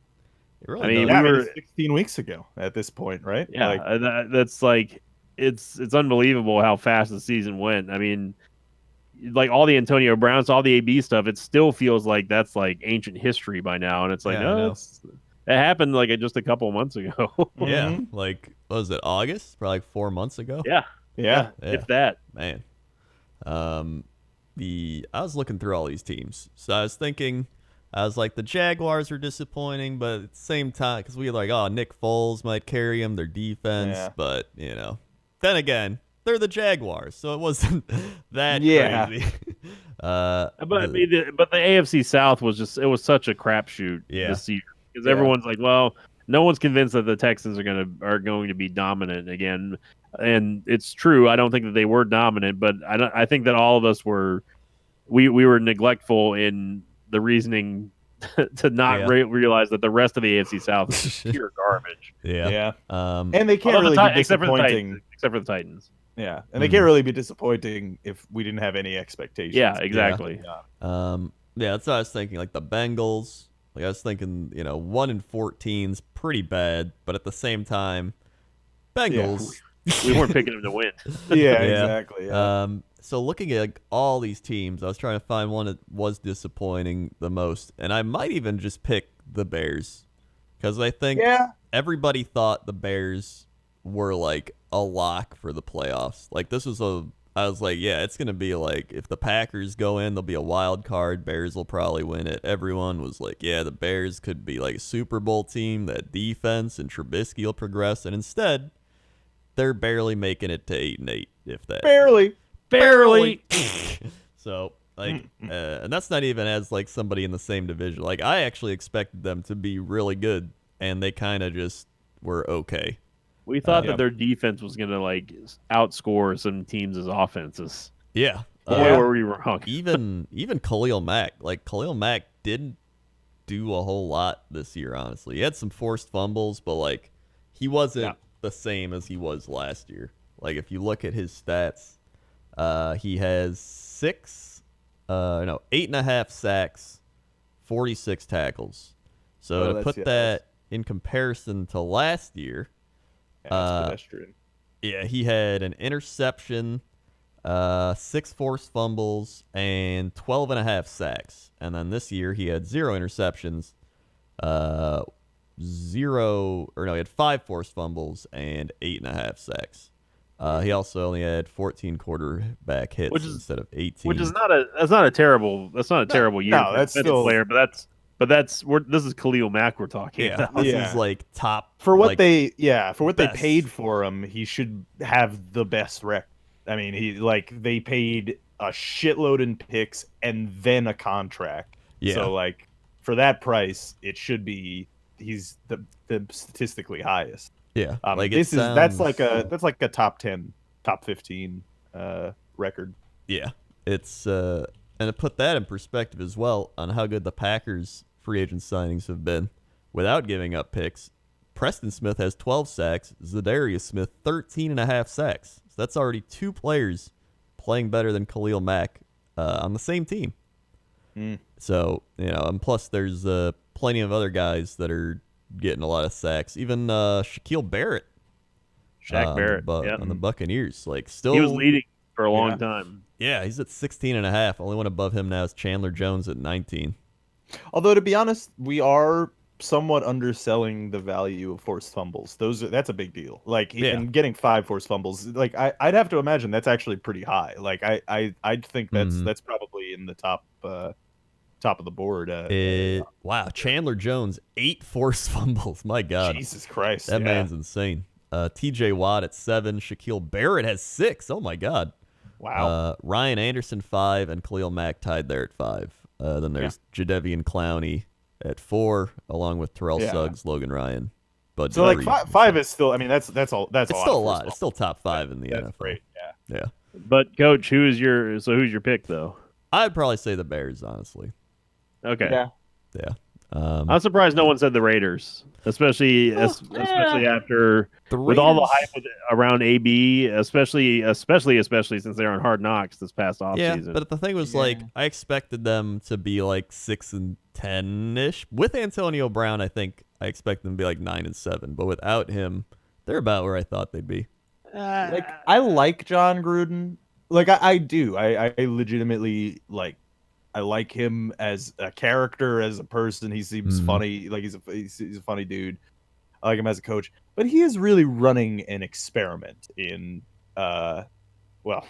It really we were 16 weeks ago at this point, right? Yeah, that's like it's unbelievable how fast the season went. I mean, like all the Antonio Browns, all the AB stuff, it still feels like that's like ancient history by now, and it's like it happened like just a couple of months ago. Yeah, like what was it, August? Probably like 4 months ago. Yeah. If that, man. I was looking through all these teams, so I was thinking, I was like, the Jaguars are disappointing, but at the same time, because we were like, oh, Nick Foles might carry them, their defense, but then again, they're the Jaguars, so it wasn't that crazy. But the AFC South was such a crapshoot this year because everyone's like, well, no one's convinced that the Texans are going to be dominant again, and it's true. I don't think that they were dominant, but I think that all of us were neglectful in the reasoning to not realize that the rest of the AFC South is pure garbage. And they can't really be except disappointing. except for the Titans. Yeah, and they can't really be disappointing if we didn't have any expectations. Yeah, exactly. Yeah, that's what I was thinking. Like the Bengals, like I was thinking, 1-14's pretty bad, but at the same time, Bengals. We weren't picking them to win. Yeah, exactly. Yeah. So looking at like, all these teams, I was trying to find one that was disappointing the most, and I might even just pick the Bears because I think everybody thought the Bears were like a lock for the playoffs. Like I was like, yeah, it's gonna be like if the Packers go in, there'll be a wild card. Bears will probably win it. Everyone was like, yeah, the Bears could be like a Super Bowl team. That defense and Trubisky will progress, and instead, they're barely making it to 8-8, if that. Barely. So like, and that's not even as like somebody in the same division. Like I actually expected them to be really good, and they kind of just were okay. We thought that their defense was gonna like outscore some teams' offenses. Yeah. Boy, were we wrong. even Khalil Mack. Like Khalil Mack didn't do a whole lot this year, honestly. He had some forced fumbles, but like he wasn't the same as he was last year. Like if you look at his stats, he has 8.5 sacks, 46 tackles. So to put that in comparison to last year, that's pedestrian. Yeah, he had an interception, 6 forced fumbles, and 12.5 sacks. And then this year he had 0 interceptions, he had 5 forced fumbles and 8.5 sacks. He also only had 14 quarterback hits instead of 18. Which is not a terrible year. No, that's still player, but this is Khalil Mack we're talking about. This is like top for what like, they paid for him. He should have the best record. I mean, they paid a shitload in picks and then a contract. Yeah. So like for that price, it should be he's the statistically highest. Yeah. That's like a top 10, top 15 record. Yeah. It's and to put that in perspective as well on how good the Packers free agent signings have been without giving up picks. Preston Smith has 12 sacks, Zadarius Smith 13.5 sacks. So that's already 2 players playing better than Khalil Mack on the same team. So, and plus there's plenty of other guys that are getting a lot of sacks. Even Shaquille Barrett. Shaq Barrett on the Buccaneers. Like still he was leading for a long time. Yeah, he's at 16.5. Only one above him now is Chandler Jones at 19. Although to be honest, we are somewhat underselling the value of forced fumbles. That's a big deal. Like and getting 5 forced fumbles, like I'd have to imagine that's actually pretty high. Like I'd think that's probably in the top of the board. Wow, Chandler Jones 8 forced fumbles. My God, Jesus Christ, that man's insane. T.J. Watt at 7. Shaquille Barrett has 6. Oh my God. Wow. Ryan Anderson 5 and Khalil Mack tied there at 5. Then there's Jadeveon Clowney at 4, along with Terrell Suggs, Logan Ryan. But so like 5 is still. I mean, that's all. That's it's still a lot. It's still top 5 in the NFL. That's great. Yeah. But coach, who's your pick though? I'd probably say the Bears, honestly. Okay. Yeah. I'm surprised no one said the Raiders, especially after with all the hype around AB, especially since they're on Hard Knocks this past offseason. Yeah, but the thing was like I expected them to be like 6-10-ish. With Antonio Brown, I think I expect them to be like 9-7. But without him, they're about where I thought they'd be. Like I like John Gruden. Like I do. I legitimately like. I like him as a character, as a person. He seems funny. Like he's a funny dude. I like him as a coach, but he is really running an experiment in, well,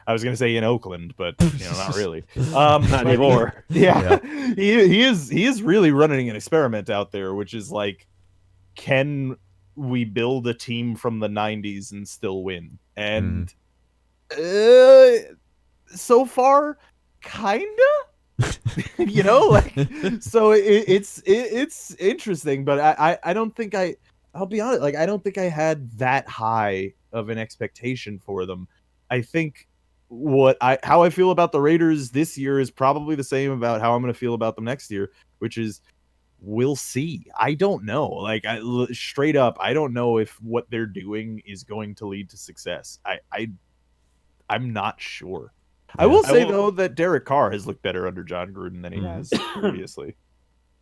I was gonna say in Oakland, but not really. Not anymore. Yeah. He is really running an experiment out there, which is like, can we build a team from the '90s and still win? And so far, kinda. So it's interesting, but I don't think I'll be honest, like I don't think I had that high of an expectation for them. I think how I feel about the Raiders this year is probably the same about how I'm going to feel about them next year, which is we'll see. I don't know. Like straight up, I don't know if what they're doing is going to lead to success. I'm not sure. Yeah. I will say though that Derek Carr has looked better under John Gruden than he has previously.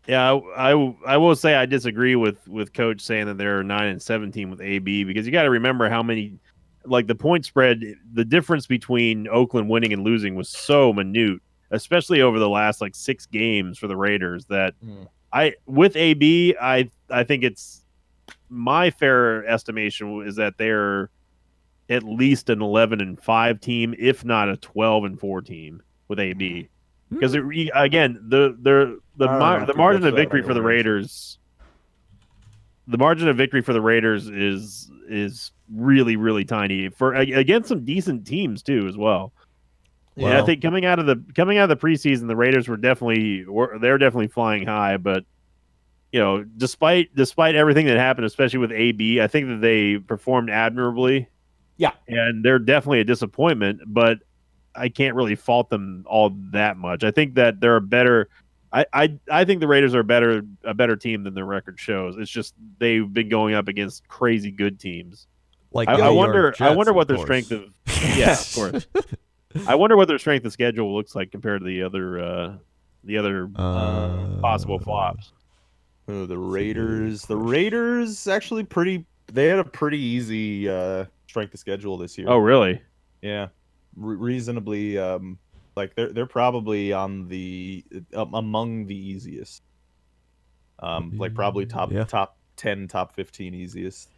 Yeah, I will say I disagree with Coach saying that they're 9-17 with AB, because you got to remember how many, like, the point spread, the difference between Oakland winning and losing was so minute, especially over the last like 6 games for the Raiders, that with AB, I think it's, my fair estimation is that they're at least an 11-5 team, if not a 12-4 team with AB. Because again, the margin of victory for the Raiders, is really, really tiny for against some decent teams too as well. Yeah, well, I think coming out of the preseason, the Raiders were definitely flying high, but despite everything that happened, especially with AB, I think that they performed admirably. Yeah, and they're definitely a disappointment, but I can't really fault them all that much. I think that they're a better. I think the Raiders are a better team than their record shows. It's just they've been going up against crazy good teams. Like I wonder what their strength of of course. I wonder what their strength of schedule looks like compared to the other possible flops. The Raiders actually they had a pretty easy strength of schedule this year. Oh, really? Yeah. Reasonably like they're probably on the among the easiest. Like probably top 10, top 15 easiest.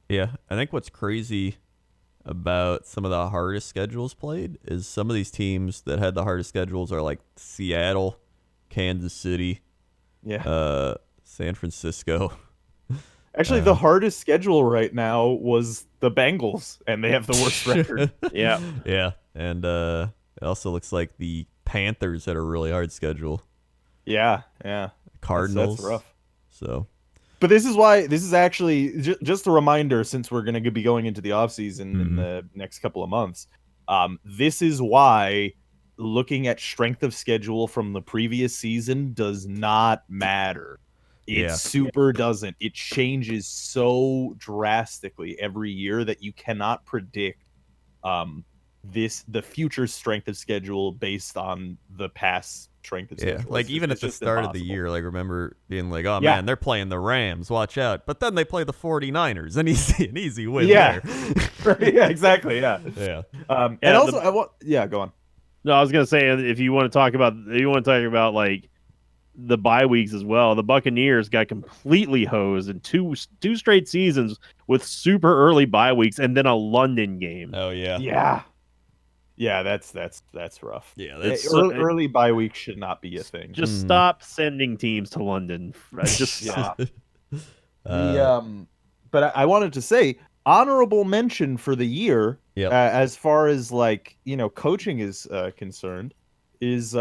Yeah, I think what's crazy about some of the hardest schedules played is some of these teams that had the hardest schedules are like Seattle, Kansas City, San Francisco. Actually, the hardest schedule right now was the Bengals, and they have the worst record. Yeah. And it also looks like the Panthers had a really hard schedule. Yeah. Cardinals. That's rough. So, but this is actually just a reminder, since we're going to be going into the offseason in the next couple of months. This is why looking at strength of schedule from the previous season does not matter. It super doesn't. It changes so drastically every year that you cannot predict the future strength of schedule based on the past strength of schedule. Like even at the start of the year, like remember being like, oh man, they're playing the Rams, watch out. But then they play the 49ers, an easy win there. Yeah, exactly. Yeah. And also go on. No, I was gonna say, if you want to talk about like the bye weeks as well, the Buccaneers got completely hosed in two straight seasons with super early bye weeks and then a London game. Oh yeah. Yeah, that's rough. Yeah, early bye week should not be a thing. Just stop sending teams to London. Just stop. But I wanted to say, honorable mention for the year, as far as like coaching is concerned, is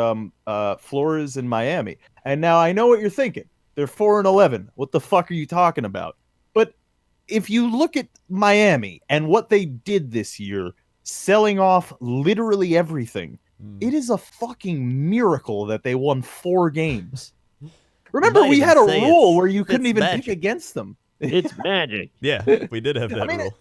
Flores in Miami. And now I know what you're thinking. They're 4-11. What the fuck are you talking about? But if you look at Miami and what they did this year, selling off literally everything, it is a fucking miracle that they won 4 games. Remember, we had a rule where you couldn't even pick against them. It's magic. Yeah, we did have that rule.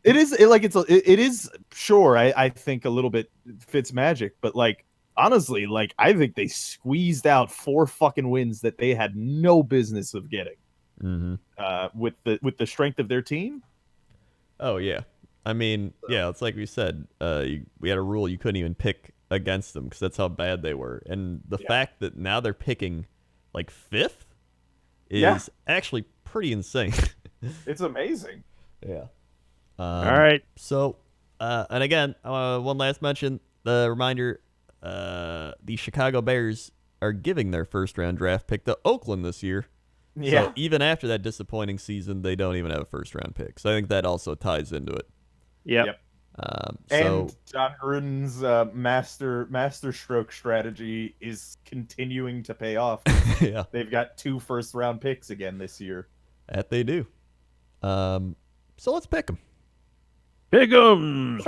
It is sure. I think a little bit fits magic, but like honestly, like I think they squeezed out 4 fucking wins that they had no business of getting. With the strength of their team. Oh yeah, I mean, it's like we said. We had a rule you couldn't even pick against them because that's how bad they were, and the fact that now they're picking like 5th is actually pretty insane. It's amazing. Yeah. All right. So, and again, one last mention. The reminder: the Chicago Bears are giving their first-round draft pick to Oakland this year. Yeah. So even after that disappointing season, they don't even have a first-round pick. So I think that also ties into it. Yep. And John Gruden's master stroke strategy is continuing to pay off. Yeah. They've got 2 first-round picks again this year. That they do. So let's pick them. Pick 'em. All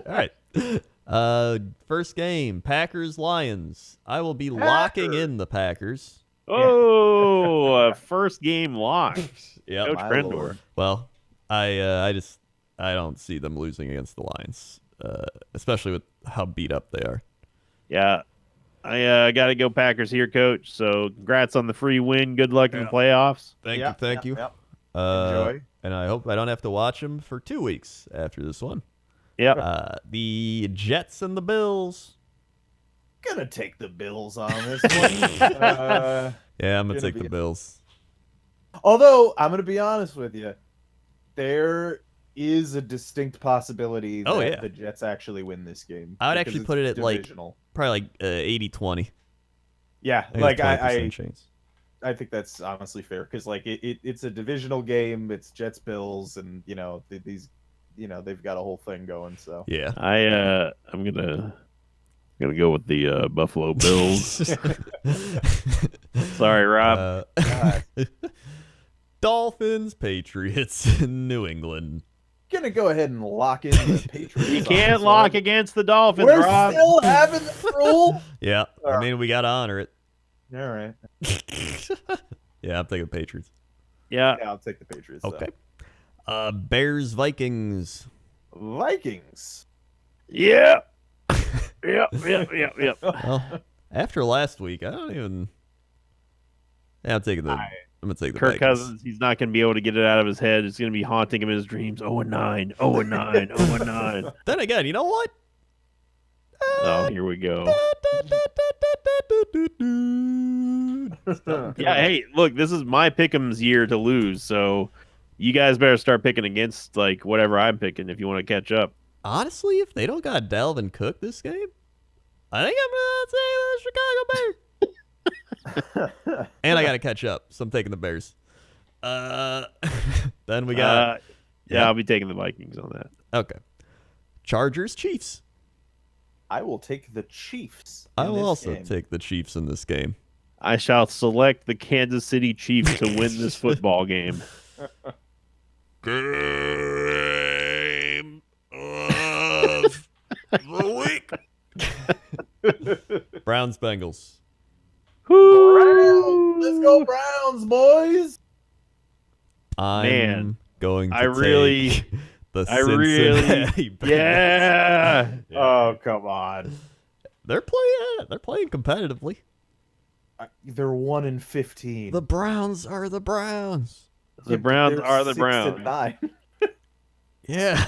right. First game, Packers-Lions. I will be locking in the Packers. Oh, first game lock. Yep. Coach My Krendor. lord. Well, I don't see them losing against the Lions, especially with how beat up they are. Yeah. I got to go Packers here, Coach. So congrats on the free win. Good luck in the Yeah. playoffs. Thank you. Yep. Uh, Enjoy. And I hope I don't have to watch them for 2 weeks after this one. Yep. The Jets and the Bills. Gonna take the Bills on this one. Yeah, I'm gonna Gonna take be- the Bills. Although I'm gonna be honest with you, there is a distinct possibility Oh, that yeah. the Jets actually win this game. I would because actually it's put it at divisional. probably 80-20. Yeah, I think like it's 20% chance. I think that's honestly fair because like it's a divisional game. It's Jets Bills, and these they've got a whole thing going. So Yeah. I'm gonna go with the Buffalo Bills. Sorry, Rob. Dolphins, Patriots, New England. gonna go ahead and lock in the Patriots. You on can't this lock one. against the Dolphins, We're Rob. still having the rule. Yeah, I mean we gotta honor it. All right. Yeah, I'm taking the Patriots. Yeah. Yeah, I'll take the Patriots. Okay. Bears, Vikings. Vikings. Yeah. Yep. Well, after last week, I don't even. Yeah, I'm gonna take the Kirk Vikings. Cousins, he's not going to be able to get it out of his head. It's going to be haunting him in his dreams. 0-9, 0-9, 0-9. Then again, you know what? Oh, here we go. Yeah, hey, look, this is my pick'em's year to lose, so you guys better start picking against like whatever I'm picking if you want to catch up. Honestly, if they don't got Dalvin Cook this game, I think I'm gonna say the Chicago Bears. And I gotta catch up, so I'm taking the Bears. Then we got Yeah, I'll be taking the Vikings on that. okay, Chargers, Chiefs. I will take the Chiefs. I in will this also game. take the Chiefs in this game. I shall select the Kansas City Chiefs to win this football game. Game of the week. Browns, Bengals. Browns. Let's go Browns, boys. I'm Man, going to I really- take the I really- Cincinnati Bengals. Yeah. Oh, come on. They're playing competitively. They're 1-15. The Browns are the Browns. The Browns They're are the 6-9. Yeah.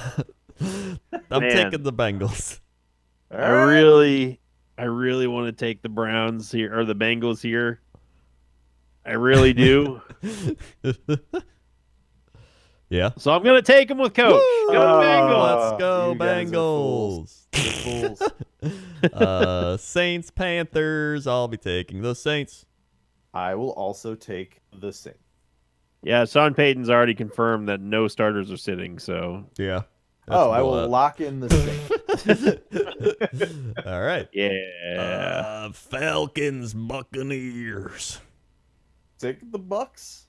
I'm Man. taking the Bengals. All I right. really want to take the Browns here or the Bengals here. I really do. Yeah. So I'm gonna take them with Coach. Woo! Go Bengals. Let's go, You guys are fools. Bengals. Fools. Saints, Panthers. I'll be taking the Saints. I will also take the Saints. Yeah, Sean Payton's already confirmed that no starters are sitting. So Yeah. I will lock in the Saints. All right. yeah. Falcons, Buccaneers. Take the Bucks.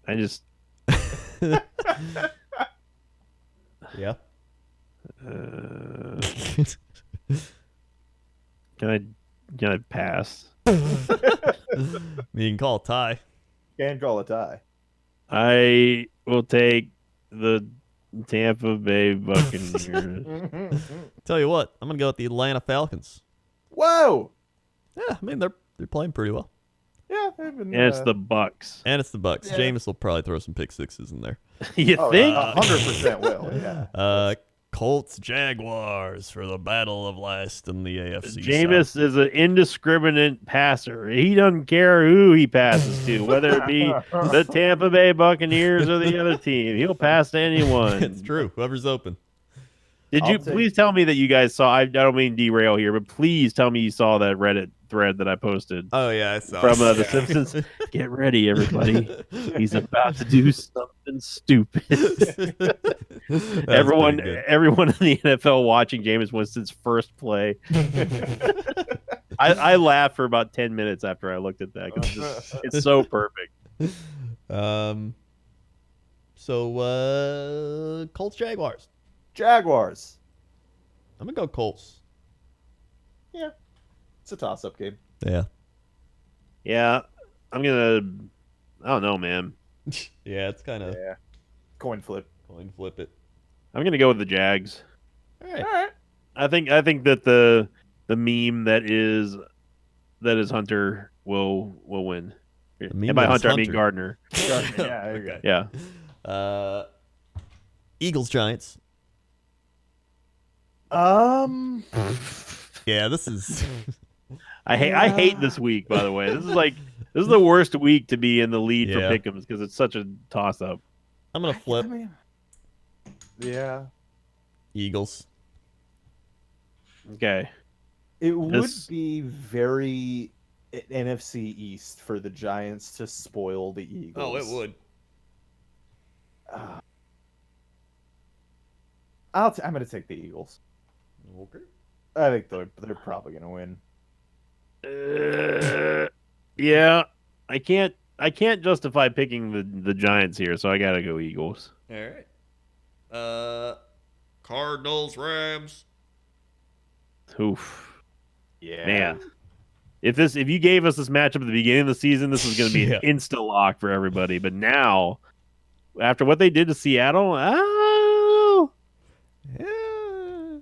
I just Yeah. can I pass? You can call a tie. Can't call a tie. I will take the Tampa Bay Buccaneers. Tell you what, I'm gonna go with the Atlanta Falcons. Whoa! Yeah, I mean they're playing pretty well. Yeah, they've been. And it's the Bucks. And it's the Bucks. Yeah. Jameis will probably throw some pick sixes in there. You think? 100% will. Yeah. Colts, Jaguars for the battle of last in the AFC. Jameis South. is an indiscriminate passer. He doesn't care who he passes to, whether it be the Tampa Bay Buccaneers or the other team. He'll pass to anyone. It's true. Whoever's open. Did you I'll take- please tell me that you guys saw? I don't mean to derail here, but please tell me you saw that Reddit thread that I posted Oh yeah, I saw. from The Simpsons. Get ready, everybody. He's about to do something stupid. Everyone in the NFL watching Jameis Winston's first play. I laughed for about 10 minutes after I looked at that because it's so perfect. So Colts, Jaguars. Jaguars. I'm gonna go Colts. Yeah, it's a toss-up game. Yeah. Yeah, I don't know, man. Yeah, it's kind of Yeah, coin flip. coin flip it. I'm gonna go with the Jags. All All right. right. I think that the meme that is Hunter will win. meme And by that is Hunter, I mean Hunter. Gardner. Yeah, there you go. Yeah. Eagles Giants. Yeah, this is I hate this week, by the way. This is the worst week to be in the lead Yeah. for pick'ems because it's such a toss up. I'm gonna flip Yeah. Eagles. Okay. It would This- be very NFC East for the Giants to spoil the Eagles. Uh, I'm going to take the Eagles. Okay. I think they're probably going to win. Yeah. I can't justify picking the Giants here, so I gotta go Eagles. All right. Cardinals Rams. Oof. Yeah. Man. If you gave us this matchup at the beginning of the season, this was going to be Yeah. an insta lock for everybody. But now, after what they did to Seattle, oh, Yeah.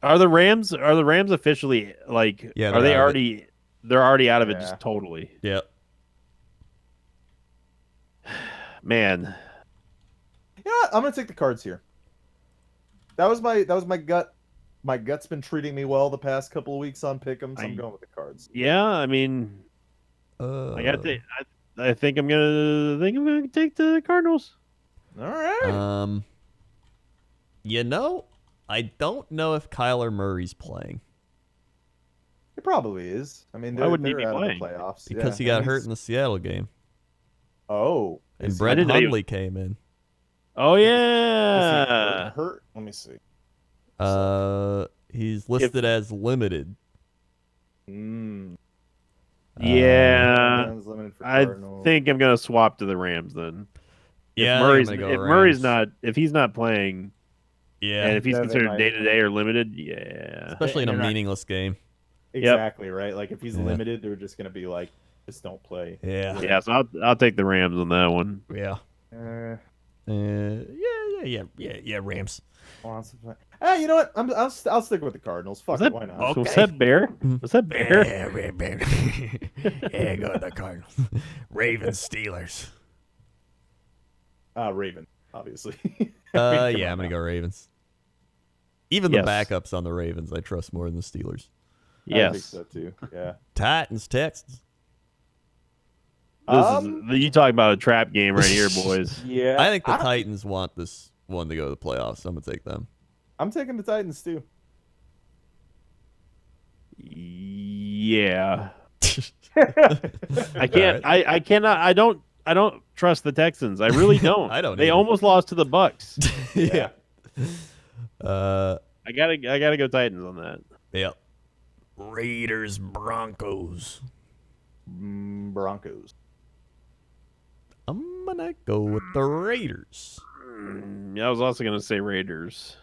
are the Rams officially like? Yeah, are they're they out of already? They're already out of it, Yeah. just totally. Yep. Man, Yeah, I'm going to take the Cards here. That was my gut. My gut's been treating me well the past couple of weeks on Pick'ems. I'm going with the Cards. yeah. I mean, I think I'm gonna take the Cardinals. All right. I don't know if Kyler Murray's playing It probably is. I mean, Why they're, wouldn't he they're be out playing? of the playoffs. because yeah. he got And hurt he's- in the Seattle game, Oh. and is he- Brett didn't know he- Hundley came in. Oh is he yeah. hurt? Let me see. He's listed as limited. Mm. Yeah. Rams limited for I Cardinals. think I'm gonna swap to the Rams then. Yeah, if I think I'm Murray's gonna go if Rams. Murray's not if he's not playing Yeah, and if he's Yeah, they considered might. day to day or limited, yeah. especially in a they're not- meaningless game. Exactly right. Like if he's Yeah. limited, they're just gonna be like, just don't play. Yeah. Yeah, so I'll take the Rams on that one. Yeah. Yeah. Rams. You know what? I'll stick with the Cardinals. Fuck Was it, that, why not? was that Bear? Was that Bear? Yeah, go with the Cardinals. Ravens, Steelers. Raven, obviously. Yeah, I'm gonna go Ravens. Even the Yes. backups on the Ravens, I trust more than the Steelers. I think Yes. so too. Yeah. Titans, Texans. You talking about a trap game right here, boys. Yeah. I think the Titans want this one to go to the playoffs, so I'm gonna take them. I'm taking the Titans too. Yeah. I can't I cannot I don't trust the Texans. I really don't. I don't They either. almost lost to the Bucks. Yeah. I gotta go Titans on that. Yep. Raiders, Broncos. Broncos. I'm gonna go with the Raiders. I was also gonna say Raiders.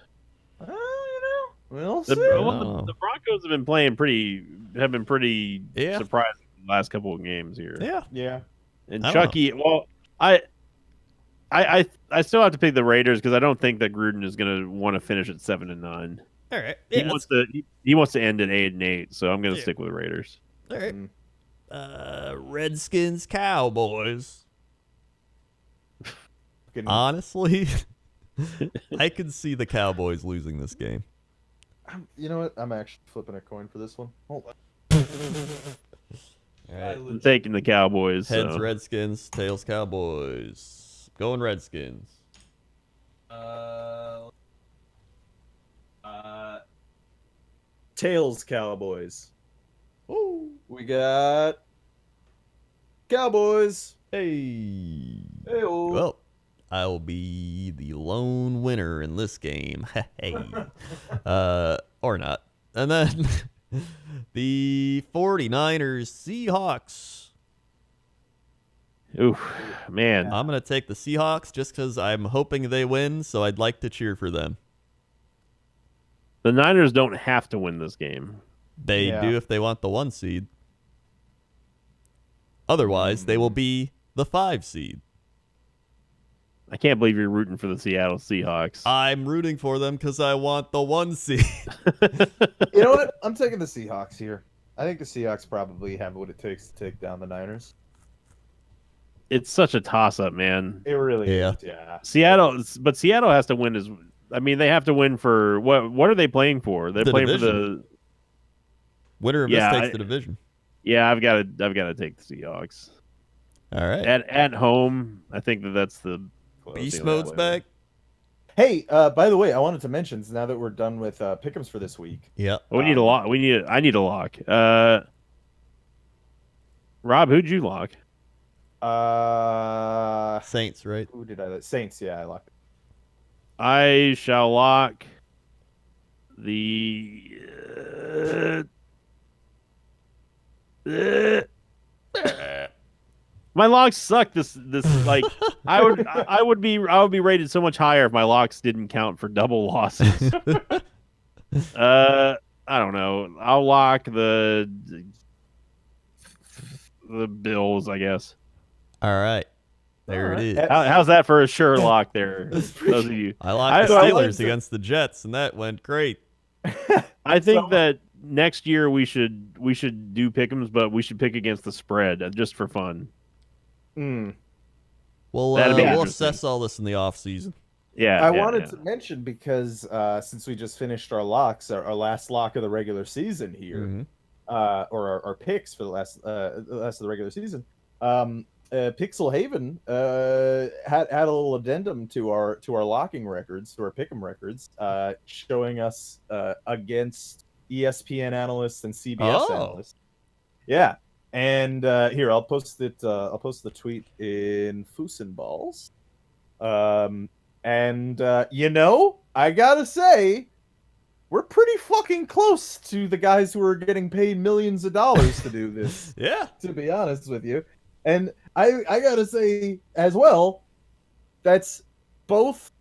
We'll The, see. Oh. the Broncos have been playing pretty Yeah. surprising the last couple of games here. Yeah. Yeah. And I don't Chucky, well, I still have to pick the Raiders because I don't think that Gruden is gonna want to finish at 7-9. All right. He wants to end at 8-8, so I'm gonna stick with Raiders. All right. Mm. Redskins, Cowboys. Fucking- Honestly, I could see the Cowboys losing this game. You know what? I'm actually flipping a coin for this one. Hold on. All right. I'm taking the Cowboys. Heads So. Redskins, tails Cowboys. Going Redskins. Tails Cowboys. Ooh. We got Cowboys. Hey. Hey-o. Well, I will be the lone winner in this game. Hey. Or not. And then the 49ers Seahawks. Ooh, man. I'm going to take the Seahawks just because I'm hoping they win, so I'd like to cheer for them. The Niners don't have to win this game. They Yeah. do if they want the 1 seed. Otherwise, they will be the 5 seed. I can't believe you're rooting for the Seattle Seahawks. I'm rooting for them because I want the 1 seed. You know what? I'm taking the Seahawks here. I think the Seahawks probably have what it takes to take down the Niners. It's such a toss-up, man. It really Yeah. is. Yeah. Seattle has to win. They have to win for what? What are they playing for? They're The playing division. for the. Winner of Yeah, this takes the division. Yeah, I've got to take the Seahawks All right. at home. I think that's the Beast mode's back. Hey, by the way, I wanted to mention now that we're done with pick'ems for this week. Yeah. We need a lock. I need a lock. Rob, who'd you lock? Saints, right? Who did I? Saints. Yeah, I locked it. I shall lock the. My locks suck. This like I would be rated so much higher if my locks didn't count for double losses. I don't know. I'll lock the Bills, I guess. All right. There it is. How's that for a sure lock there? Those of you. I locked the I Steelers against the Jets, and that went great. I think that next year we should do pick'ems, but we should pick against the spread just for fun. Mm. We'll assess all this in the off season. Yeah, I wanted to mention because since we just finished our locks, our last lock of the regular season here, or our picks for the last of the regular season, Pixel Haven had a little addendum to our locking records, to our pick'em records, showing us against ESPN analysts and CBS analysts. Yeah, and here I'll post it. I'll post the tweet in Fusenballs. And I gotta say, we're pretty fucking close to the guys who are getting paid millions of dollars to do this. Yeah, to be honest with you. And I gotta say as well, that's both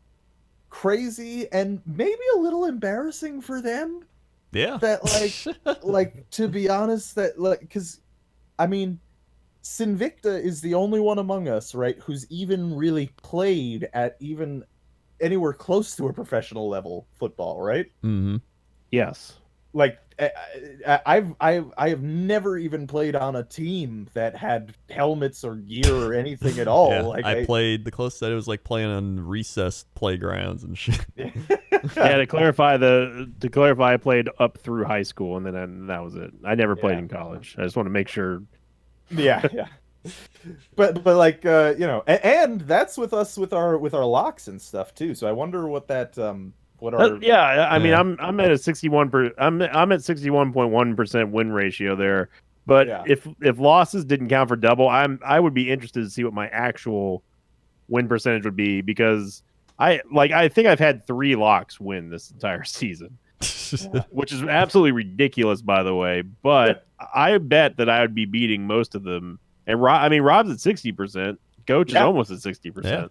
crazy and maybe a little embarrassing for them. Yeah. That like to be honest, that because I mean, Sinvicta is the only one among us, right, who's even really played at even anywhere close to a professional level football, right? Mm-hmm. Yes. Like I have never even played on a team that had helmets or gear or anything at all. Yeah, like I played the closest I did was like playing on recess playgrounds and shit. Yeah, to clarify, I played up through high school, and then that was it. I never played in college. I just want to make sure. Yeah. But like and that's with us with our locks and stuff too. So I wonder what that I mean, I'm at a 61 I'm at 61.1% win ratio there. But if losses didn't count for double, I would be interested to see what my actual win percentage would be, because I think I've had 3 locks win this entire season, which is absolutely ridiculous, by the way. But I bet that I would be beating most of them. And Rob's at 60%. Coach is almost at 60%. Yeah.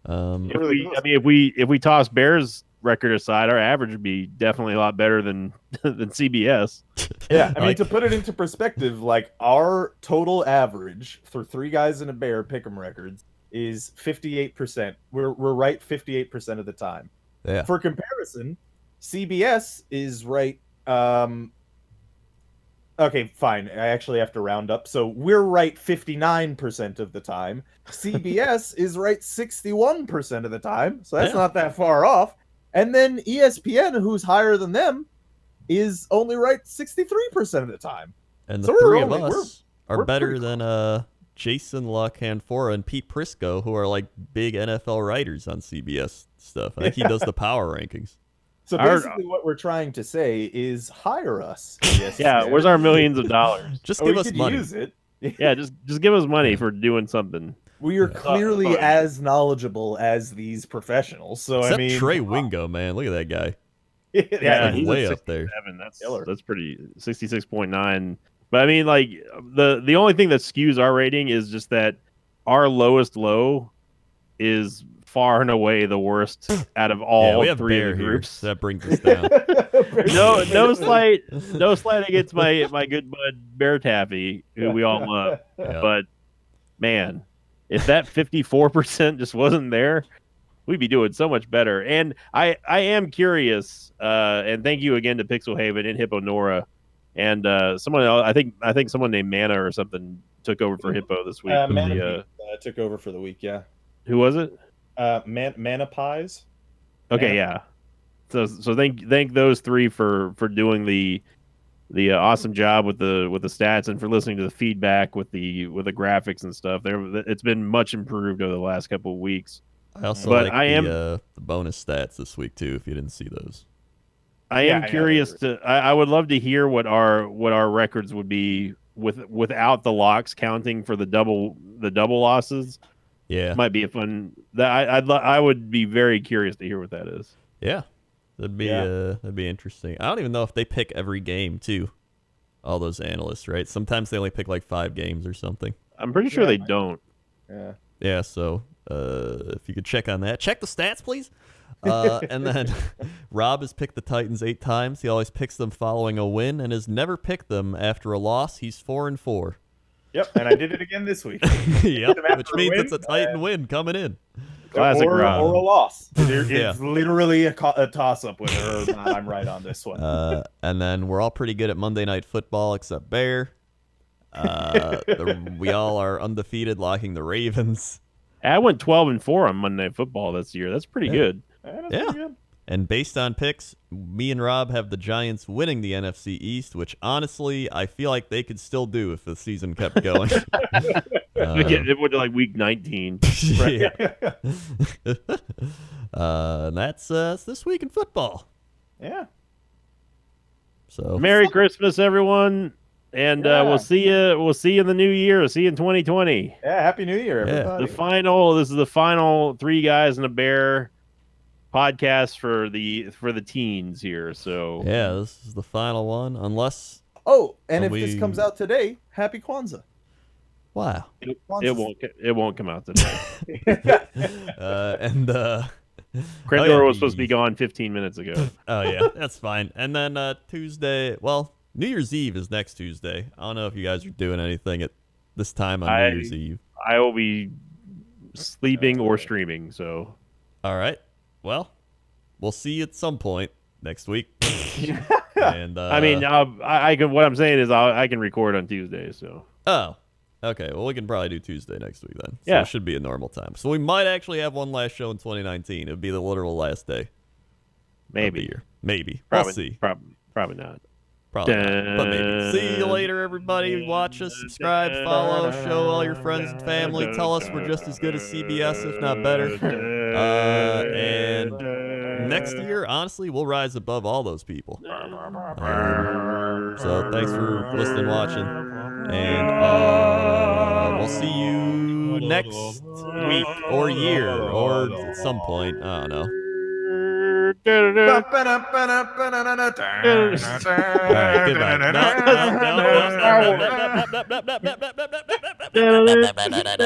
If we toss Bears record aside, our average would be definitely a lot better than CBS. Yeah, I mean, to put it into perspective, like our total average for 3 guys in a bear pick'em records is 58%. We're right 58% of the time. Yeah. For comparison, CBS is right. Okay, fine. I actually have to round up. So we're right 59% of the time. CBS is right 61% of the time. So that's not that far off. And then ESPN, who's higher than them, is only right 63% of the time. And the 3 of us are better than Jason LaCanfora and Pete Prisco, who are like big NFL writers on CBS stuff. I think he does the power rankings. So basically what we're trying to say is hire us. Yeah, where's our millions of dollars? Just give us money. Use it. Yeah, just give us money for doing something. We are clearly as knowledgeable as these professionals. So Except I mean, Trey Wingo, man, look at that guy. Yeah, he's way up there. That's pretty 66.9. But I mean, like the only thing that skews our rating is just that our lowest low is far and away the worst out of all we have three Bear of the here, groups. so that brings us down. No slight against my good bud Bear Taffy, who we all love. Yeah. But man, if that 54% just wasn't there, we'd be doing so much better. And I am curious, and thank you again to Pixel Haven and Hippo Nora, and someone else, I think someone named Mana or something took over for Hippo this week. Mana took over for the week. Yeah. Who was it? Mana Pies. Okay, yeah. So thank those three for doing the awesome job with the stats and for listening to the feedback with the graphics and stuff. It's been much improved over the last couple of weeks. I also But like the bonus stats this week too. If you didn't see those, I am curious I would love to hear what our records would be without the locks counting for the double losses. Yeah, might be a fun. I would be very curious to hear what that is. Yeah, that'd be interesting. I don't even know if they pick every game too. All those analysts, right? Sometimes they only pick like 5 games or something. I'm pretty sure they don't. Yeah. Yeah. So if you could check on that, check the stats, please. And then Rob has picked the Titans 8 times. He always picks them following a win and has never picked them after a loss. He's 4-4. Yep, and I did it again this week. Yep, which means it's a Titan win coming in. Classic or Rob. a loss. It's Yeah. literally a toss-up whether or not I'm right on this one. And then we're all pretty good at Monday Night Football except Bear. We all are undefeated, locking the Ravens. I went 12-4 on Monday Night Football this year. That's pretty good. That's Yeah. pretty good. And based on picks, me and Rob have the Giants winning the NFC East, which honestly I feel like they could still do if the season kept going. It went to like week 19. Yeah. And that's this week in football. Yeah. So Merry Christmas, everyone, and we'll see you. We'll see you in the new year. See you in 2020. Yeah, Happy New Year, everybody. This is the final 3 Guys and a Bear podcast for the teens here. So yeah, this is the final one, unless and if this comes out today, Happy Kwanzaa. Wow. it won't come out today. Crendor was supposed to be gone 15 minutes ago. Oh yeah, that's fine. And then Tuesday, well, New Year's Eve is next Tuesday. I don't know if you guys are doing anything at this time on New Year's Eve. I will be sleeping or streaming. So all right. Well, we'll see you at some point next week. And I mean, I can. What I'm saying is, I can record on Tuesday. So okay. Well, we can probably do Tuesday next week then. So yeah, it should be a normal time. So we might actually have one last show in 2019. It would be the literal last day. Maybe. Of the year. Maybe. Probably, we'll see. Probably not. Probably not, but maybe. See you later, everybody. Watch us, subscribe, follow, show all your friends and family. Tell us we're just as good as CBS, if not better. And next year, honestly, we'll rise above all those people. So thanks for listening, watching, and we'll see you next week or year or at some point. I don't know. All right, goodbye. No.